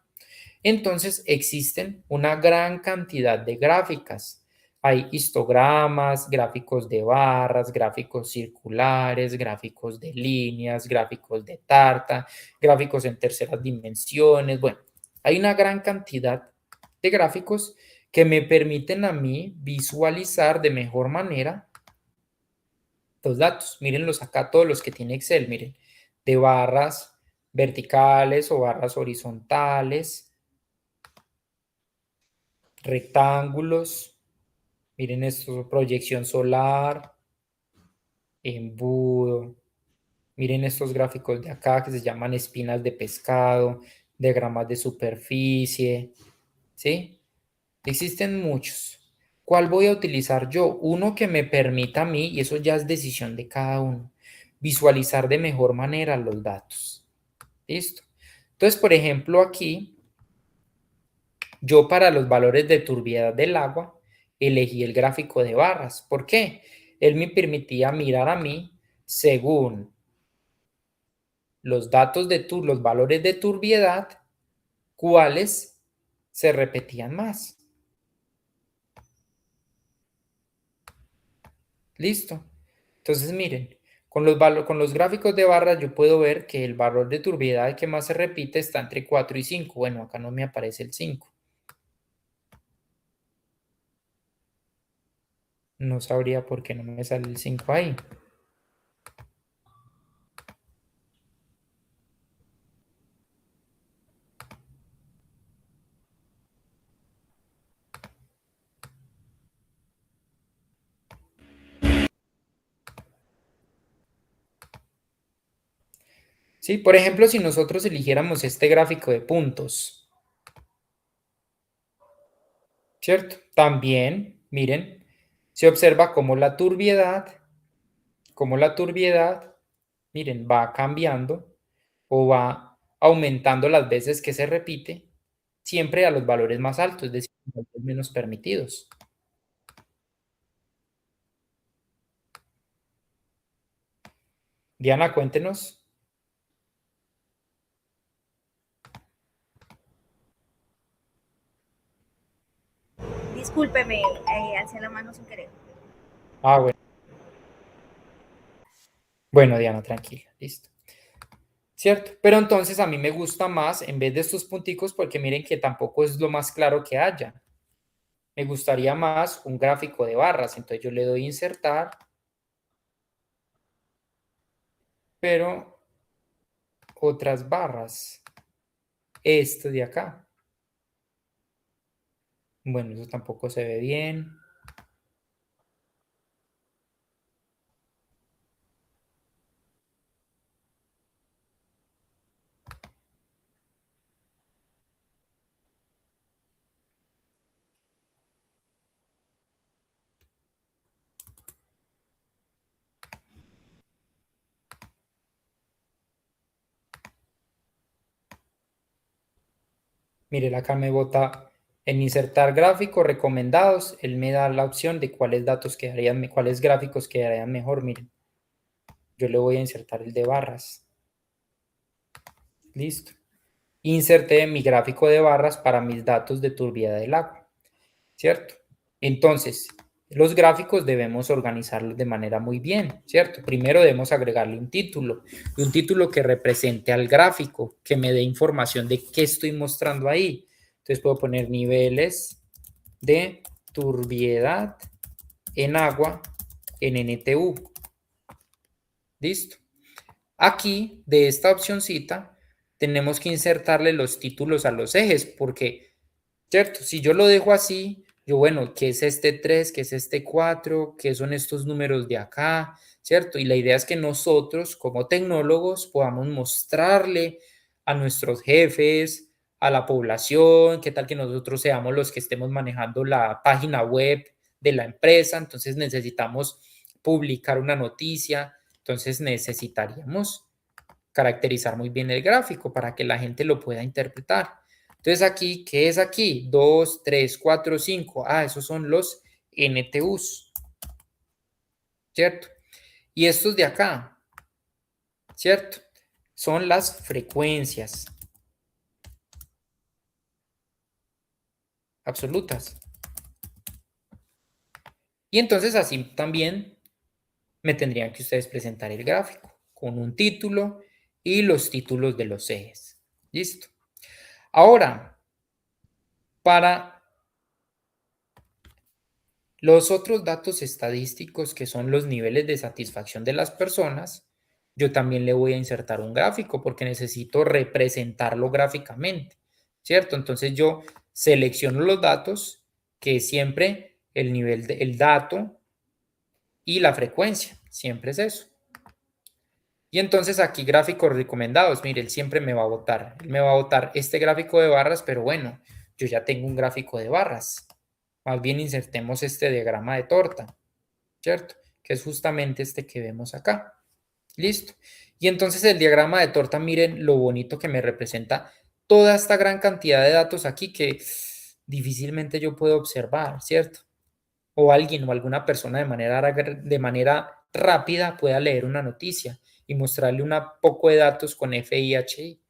Entonces existen una gran cantidad de gráficas. Hay histogramas, gráficos de barras, gráficos circulares, gráficos de líneas, gráficos de tarta, gráficos en terceras dimensiones. Bueno, hay una gran cantidad de gráficos que me permiten a mí visualizar de mejor manera los datos. Mírenlos acá, todos los que tiene Excel, miren, de barras verticales o barras horizontales, rectángulos, miren esto, proyección solar, embudo, miren estos gráficos de acá que se llaman espinas de pescado, diagramas de superficie, ¿sí? Existen muchos. ¿Cuál voy a utilizar yo? Uno que me permita a mí, y eso ya es decisión de cada uno, visualizar de mejor manera los datos. ¿Listo? Entonces, por ejemplo, aquí, yo para los valores de turbiedad del agua, elegí el gráfico de barras. ¿Por qué? Él me permitía mirar a mí según los datos de los valores de turbiedad, cuáles se repetían más. ¿Listo? Entonces, miren, con los gráficos de barras yo puedo ver que el valor de turbiedad que más se repite está entre 4 y 5. Bueno, acá no me aparece el 5. No sabría por qué no me sale el 5 ahí. Sí, por ejemplo, si nosotros eligiéramos este gráfico de puntos, ¿cierto? También, miren, se observa cómo la turbiedad, miren, va cambiando o va aumentando las veces que se repite, siempre a los valores más altos, es decir, los valores menos permitidos. Diana, cuéntenos. Discúlpeme, alcé la mano sin querer. Ah, bueno. Bueno, Diana, tranquila, listo. ¿Cierto? Pero entonces a mí me gusta más en vez de estos punticos porque miren que tampoco es lo más claro que haya. Me gustaría más un gráfico de barras. Entonces yo le doy insertar, pero otras barras. Esto de acá. Bueno, eso tampoco se ve bien. Mire, acá me bota en insertar gráficos recomendados. Él me da la opción de cuáles datos quedarían, cuáles gráficos quedarían mejor. Miren, yo le voy a insertar el de barras. Listo. Inserté mi gráfico de barras para mis datos de turbiedad del agua, ¿cierto? Entonces, los gráficos debemos organizarlos de manera muy bien, ¿cierto? Primero debemos agregarle un título que represente al gráfico, que me dé información de qué estoy mostrando ahí. Entonces puedo poner niveles de turbiedad en agua en NTU. ¿Listo? Aquí, de esta opcioncita, tenemos que insertarle los títulos a los ejes, porque, ¿cierto? Si yo lo dejo así, yo, bueno, ¿qué es este 3? ¿Qué es este 4? ¿Qué son estos números de acá? ¿Cierto? Y la idea es que nosotros, como tecnólogos, podamos mostrarle a nuestros jefes, a la población, qué tal que nosotros seamos los que estemos manejando la página web de la empresa, entonces necesitamos publicar una noticia, entonces necesitaríamos caracterizar muy bien el gráfico para que la gente lo pueda interpretar. Entonces aquí, ¿qué es aquí? 2, 3, 4, 5. Ah, esos son los NTUs, ¿cierto? Y estos de acá, ¿cierto? Son las frecuencias absolutas. Y entonces así también me tendrían que ustedes presentar el gráfico con un título y los títulos de los ejes. ¿Listo? Ahora, para los otros datos estadísticos, que son los niveles de satisfacción de las personas, yo también le voy a insertar un gráfico porque necesito representarlo gráficamente, ¿cierto? Entonces yo selecciono los datos, que es siempre el nivel del dato y la frecuencia, siempre es eso. Y entonces aquí gráficos recomendados, mire, él siempre me va a botar, él me va a botar este gráfico de barras, pero bueno, yo ya tengo un gráfico de barras. Más bien insertemos este diagrama de torta, ¿cierto? Que es justamente este que vemos acá. Listo. Y entonces el diagrama de torta, miren lo bonito que me representa toda esta gran cantidad de datos aquí que difícilmente yo puedo observar, ¿cierto? O alguien o alguna persona de manera rápida pueda leer una noticia y mostrarle un poco de datos con FIHI,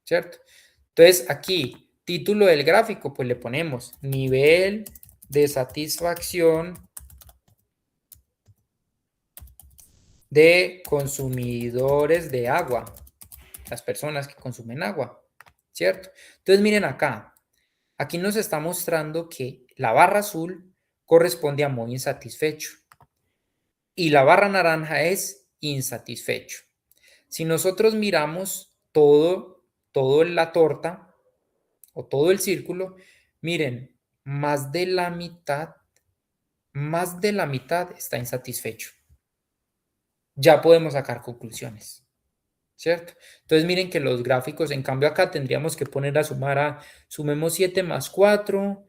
¿cierto? Entonces aquí, título del gráfico, pues le ponemos nivel de satisfacción de consumidores de agua, las personas que consumen agua, ¿cierto? Entonces miren acá, aquí nos está mostrando que la barra azul corresponde a muy insatisfecho y la barra naranja es insatisfecho. Si nosotros miramos todo la torta o todo el círculo, miren, más de la mitad está insatisfecho. Ya podemos sacar conclusiones, ¿cierto? Entonces miren que los gráficos, en cambio acá tendríamos que poner a sumar sumemos 7 más 4,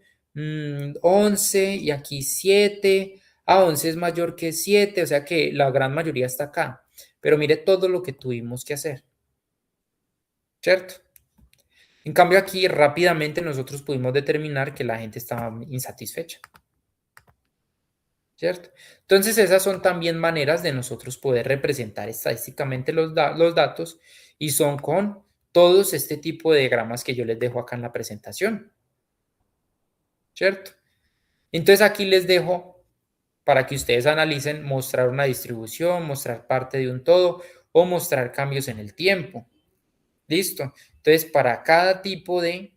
11 y aquí 7, 11 es mayor que 7, o sea que la gran mayoría está acá. Pero mire todo lo que tuvimos que hacer, ¿cierto? En cambio aquí rápidamente nosotros pudimos determinar que la gente estaba insatisfecha, ¿cierto? Entonces esas son también maneras de nosotros poder representar estadísticamente los datos y son con todos este tipo de diagramas que yo les dejo acá en la presentación, ¿cierto? Entonces aquí les dejo para que ustedes analicen, mostrar una distribución, mostrar parte de un todo o mostrar cambios en el tiempo. ¿Listo? Entonces, para cada tipo de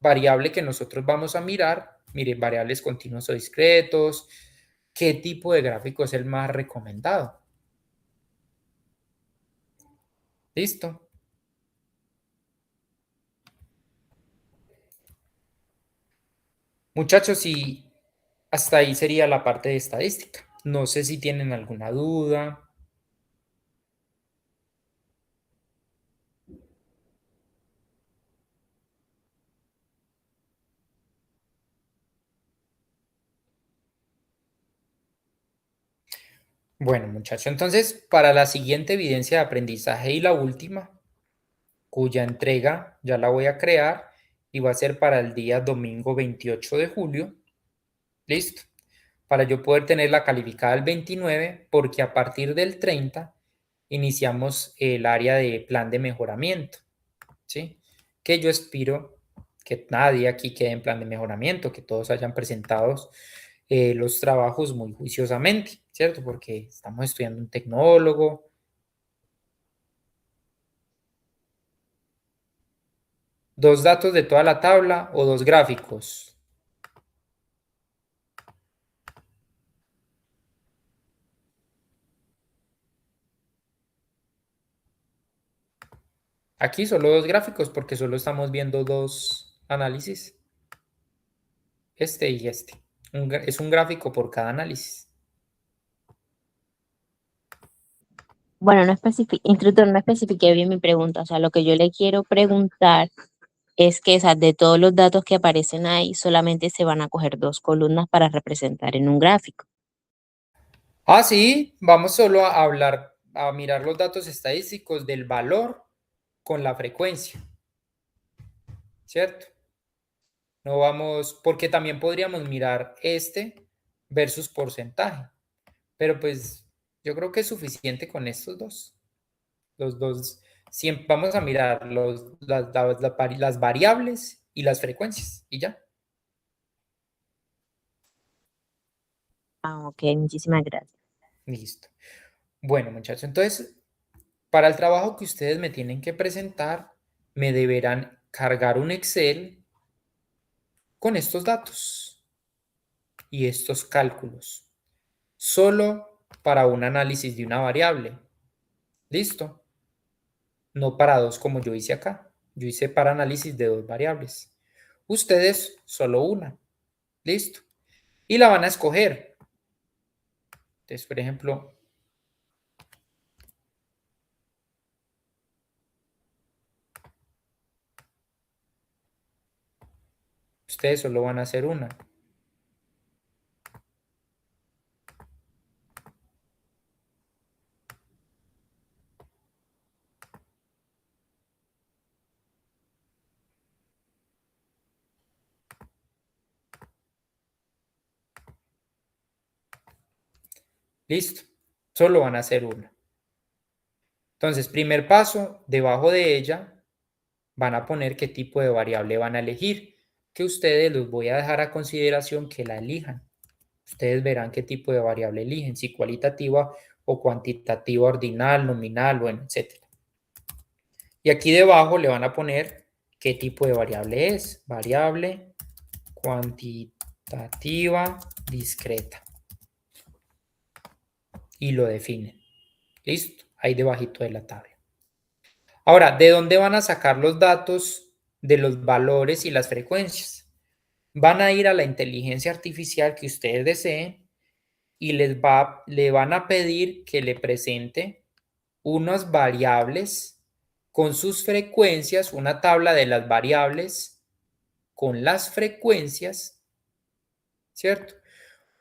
variable que nosotros vamos a mirar, miren, variables continuos o discretos, ¿qué tipo de gráfico es el más recomendado? ¿Listo? Muchachos, y hasta ahí sería la parte de estadística. No sé si tienen alguna duda. Bueno, muchachos, entonces para la siguiente evidencia de aprendizaje y la última, cuya entrega ya la voy a crear, y va a ser para el día domingo 28 de julio. ¿Listo? Para yo poder tener la calificada el 29, porque a partir del 30 iniciamos el área de plan de mejoramiento, ¿sí? Que yo aspiro que nadie aquí quede en plan de mejoramiento, que todos hayan presentado los trabajos muy juiciosamente, ¿cierto? Porque estamos estudiando un tecnólogo. ¿Dos datos de toda la tabla o dos gráficos? Aquí solo dos gráficos porque solo estamos viendo dos análisis. Este y este. Es un gráfico por cada análisis. Bueno, instructor, no especifiqué bien mi pregunta. O sea, lo que yo le quiero preguntar es que, o sea, de todos los datos que aparecen ahí, solamente se van a coger dos columnas para representar en un gráfico. Ah, sí, vamos solo a hablar, a mirar los datos estadísticos del valor con la frecuencia, ¿cierto? No vamos, porque también podríamos mirar este versus porcentaje, pero pues yo creo que es suficiente con estos dos. Los dos, siempre vamos a mirar las variables y las frecuencias y ya. Ah, ok, muchísimas gracias. Listo. Bueno, muchachos, entonces, para el trabajo que ustedes me tienen que presentar, me deberán cargar un Excel con estos datos y estos cálculos, solo para un análisis de una variable. ¿Listo? No para dos como yo hice acá. Yo hice para análisis de dos variables. Ustedes solo una. ¿Listo? Y la van a escoger. Entonces, por ejemplo, ustedes solo van a hacer una. ¿Listo? Solo van a hacer una. Entonces, primer paso, debajo de ella van a poner qué tipo de variable van a elegir, que ustedes los voy a dejar a consideración que la elijan. Ustedes verán qué tipo de variable eligen, si cualitativa o cuantitativa, ordinal, nominal, bueno, etc. Y aquí debajo le van a poner qué tipo de variable es. Variable cuantitativa discreta. Y lo definen. ¿Listo? Ahí debajito de la tabla. Ahora, ¿de dónde van a sacar los datos de los valores y las frecuencias? Van a ir a la inteligencia artificial que ustedes deseen y le van a pedir que le presente unas variables con sus frecuencias, una tabla de las variables con las frecuencias, ¿cierto?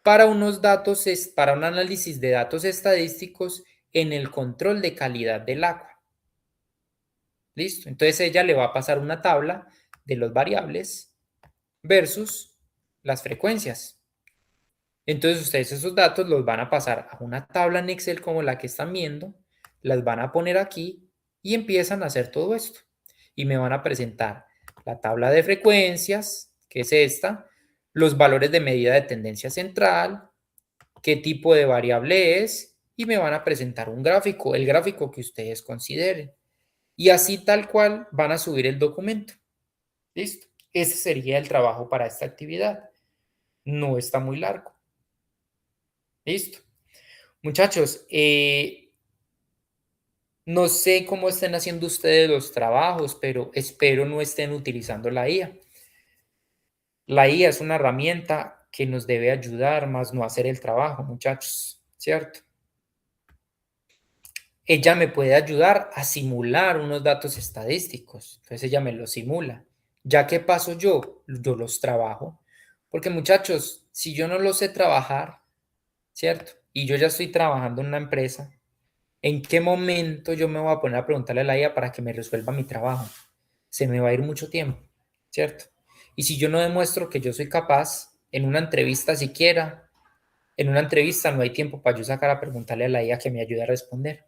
Para unos datos, para un análisis de datos estadísticos en el control de calidad del agua. ¿Listo? Entonces ella le va a pasar una tabla de las variables versus las frecuencias. Entonces ustedes esos datos los van a pasar a una tabla en Excel como la que están viendo, las van a poner aquí y empiezan a hacer todo esto. Y me van a presentar la tabla de frecuencias, que es esta, los valores de medida de tendencia central, qué tipo de variable es, y me van a presentar un gráfico, el gráfico que ustedes consideren. Y así tal cual van a subir el documento. ¿Listo? Ese sería el trabajo para esta actividad. No está muy largo. ¿Listo? Muchachos, no sé cómo estén haciendo ustedes los trabajos, pero espero no estén utilizando la IA. La IA es una herramienta que nos debe ayudar, más no hacer el trabajo, muchachos, ¿cierto? Ella me puede ayudar a simular unos datos estadísticos. Entonces ella me los simula. ¿Ya qué paso yo? Yo los trabajo. Porque muchachos, si yo no los sé trabajar, ¿cierto? Y yo ya estoy trabajando en una empresa, ¿en qué momento yo me voy a poner a preguntarle a la IA para que me resuelva mi trabajo? Se me va a ir mucho tiempo. ¿cierto? Y si yo no demuestro que yo soy capaz, en una entrevista siquiera, en una entrevista no hay tiempo para yo sacar a preguntarle a la IA que me ayude a responder.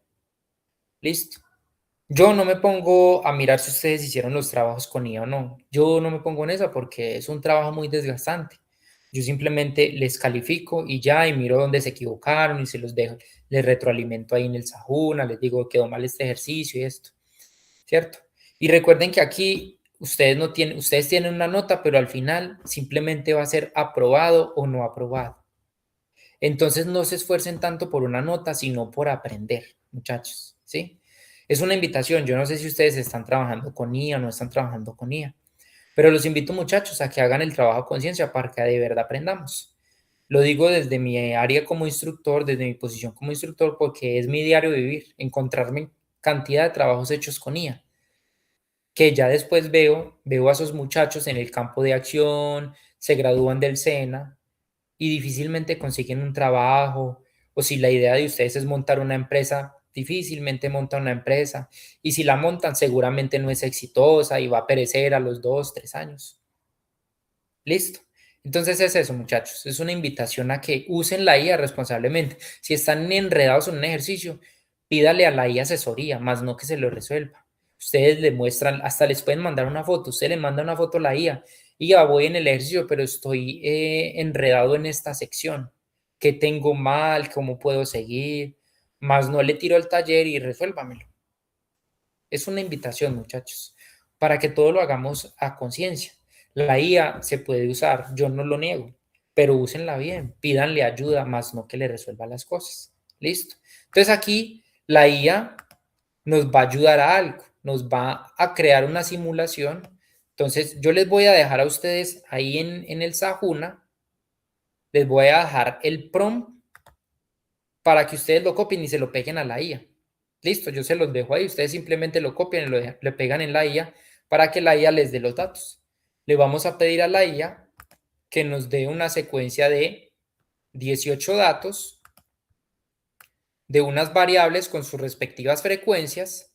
Listo. Yo no me pongo a mirar si ustedes hicieron los trabajos con IA o no. Yo no me pongo en eso porque es un trabajo muy desgastante. Yo simplemente les califico y ya, y miro dónde se equivocaron y se los dejo, les retroalimento ahí en el Sajuna, les digo quedó mal este ejercicio y esto, ¿cierto? Y recuerden que aquí ustedes no tienen, ustedes tienen una nota, pero al final simplemente va a ser aprobado o no aprobado. Entonces no se esfuercen tanto por una nota, sino por aprender, muchachos, ¿sí? Es una invitación, yo no sé si ustedes están trabajando con IA o no están trabajando con IA, pero los invito, muchachos, a que hagan el trabajo a conciencia para que de verdad aprendamos. Lo digo desde mi área como instructor, desde mi posición como instructor, porque es mi diario vivir, encontrarme cantidad de trabajos hechos con IA, que ya después veo a esos muchachos en el campo de acción, se gradúan del SENA y difícilmente consiguen un trabajo, o si la idea de ustedes es montar una empresa, difícilmente montan una empresa, y si la montan seguramente no es exitosa y va a perecer a los 2, 3 años. Listo. Entonces es eso, muchachos, es una invitación a que usen la IA responsablemente. Si están enredados en un ejercicio, pídale a la IA asesoría, más no que se lo resuelva. Ustedes le muestran, hasta les pueden mandar una foto, usted le manda una foto a la IA y ya voy en el ejercicio, pero estoy enredado en esta sección. ¿Qué tengo mal? ¿Cómo puedo seguir? Más no le tiro al taller y resuélvamelo. Es una invitación, muchachos, para que todo lo hagamos a conciencia. La IA se puede usar, yo no lo niego, pero úsenla bien, pídanle ayuda, más no que le resuelva las cosas. ¿Listo? Entonces aquí la IA nos va a ayudar a algo, nos va a crear una simulación. Entonces yo les voy a dejar a ustedes ahí en el Sajuna, les voy a dejar el prompt para que ustedes lo copien y se lo peguen a la IA. Listo, yo se los dejo ahí. Ustedes simplemente lo copian y le pegan en la IA para que la IA les dé los datos. Le vamos a pedir a la IA que nos dé una secuencia de 18 datos de unas variables con sus respectivas frecuencias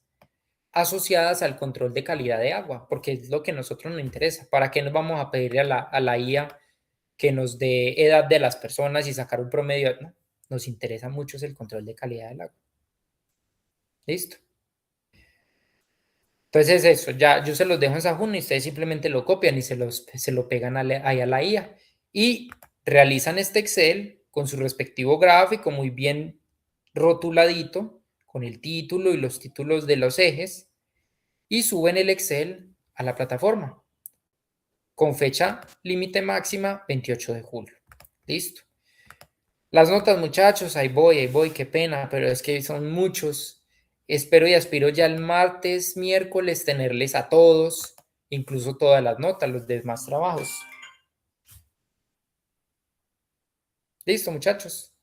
asociadas al control de calidad de agua, porque es lo que a nosotros nos interesa. ¿Para qué nos vamos a pedirle a la IA que nos dé edad de las personas y sacar un promedio? No, nos interesa mucho es el control de calidad del agua. Listo. Entonces eso, ya yo se los dejo en Sajuna y ustedes simplemente lo copian y se lo pegan ahí a la IA. Y realizan este Excel con su respectivo gráfico muy bien rotuladito, con el título y los títulos de los ejes, y suben el Excel a la plataforma con fecha límite máxima 28 de julio. Listo. Las notas, muchachos, ahí voy, qué pena, pero es que son muchos. Espero y aspiro ya el martes, miércoles, tenerles a todos, incluso todas las notas, los demás trabajos. Listo, muchachos.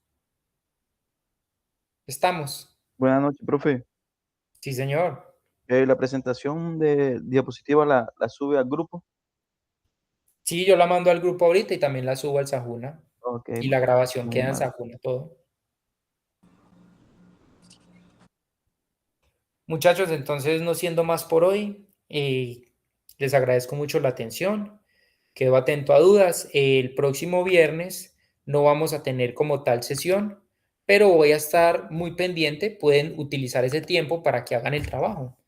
Estamos. Buenas noches, profe. Sí, señor. La presentación de diapositiva la sube al grupo. Sí, yo la mando al grupo ahorita y también la subo al Sajuna. Ok, Y la grabación muy queda en mal. Sajuna, todo. Muchachos, entonces no siendo más por hoy, les agradezco mucho la atención. Quedo atento a dudas. El próximo viernes no vamos a tener como tal sesión, pero voy a estar muy pendiente. Pueden utilizar ese tiempo para que hagan el trabajo.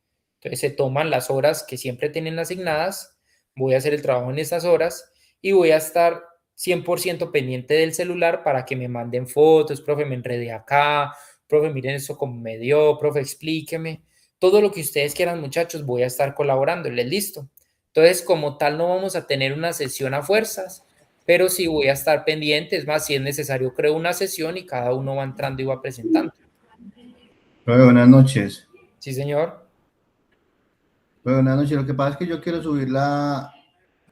Entonces se toman las horas que siempre tienen asignadas. Voy a hacer el trabajo en esas horas y voy a estar 100% pendiente del celular para que me manden fotos. Profe, me enredé acá. Profe, miren eso como me dio. Profe, explíqueme. Todo lo que ustedes quieran, muchachos, voy a estar colaborándoles. Listo. Entonces, como tal, no vamos a tener una sesión a fuerzas, pero sí voy a estar pendiente. Es más, si es necesario, creo una sesión y cada uno va entrando y va presentando. Buenas noches. Sí, señor. Buenas noches. Lo que pasa es que yo quiero subir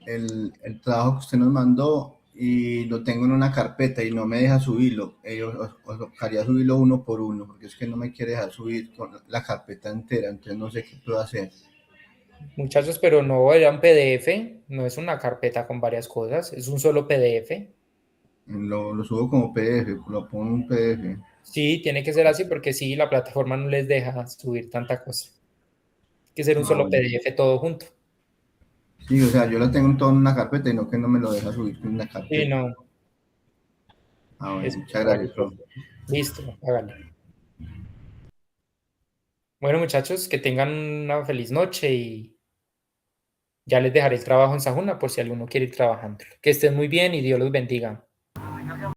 el trabajo que usted nos mandó y lo tengo en una carpeta y no me deja subirlo. Os tocaría subirlo uno por uno, porque es que no me quiere dejar subir con la carpeta entera, entonces no sé qué puedo hacer. Muchachos, pero no era un PDF, no es una carpeta con varias cosas, es un solo PDF. Lo subo como PDF, lo pongo en un PDF. Sí, tiene que ser así porque sí, la plataforma no les deja subir tanta cosa. Tiene que ser un solo Bueno. PDF todo junto. Sí, o sea, yo lo tengo todo en una carpeta y no que no me lo deja subir en una carpeta. Sí, no. Ah, bueno, Es muchas gracias, profe. Listo, hágale. Bueno, muchachos, que tengan una feliz noche y ya les dejaré el trabajo en Sajuna por si alguno quiere ir trabajando. Que estén muy bien y Dios los bendiga.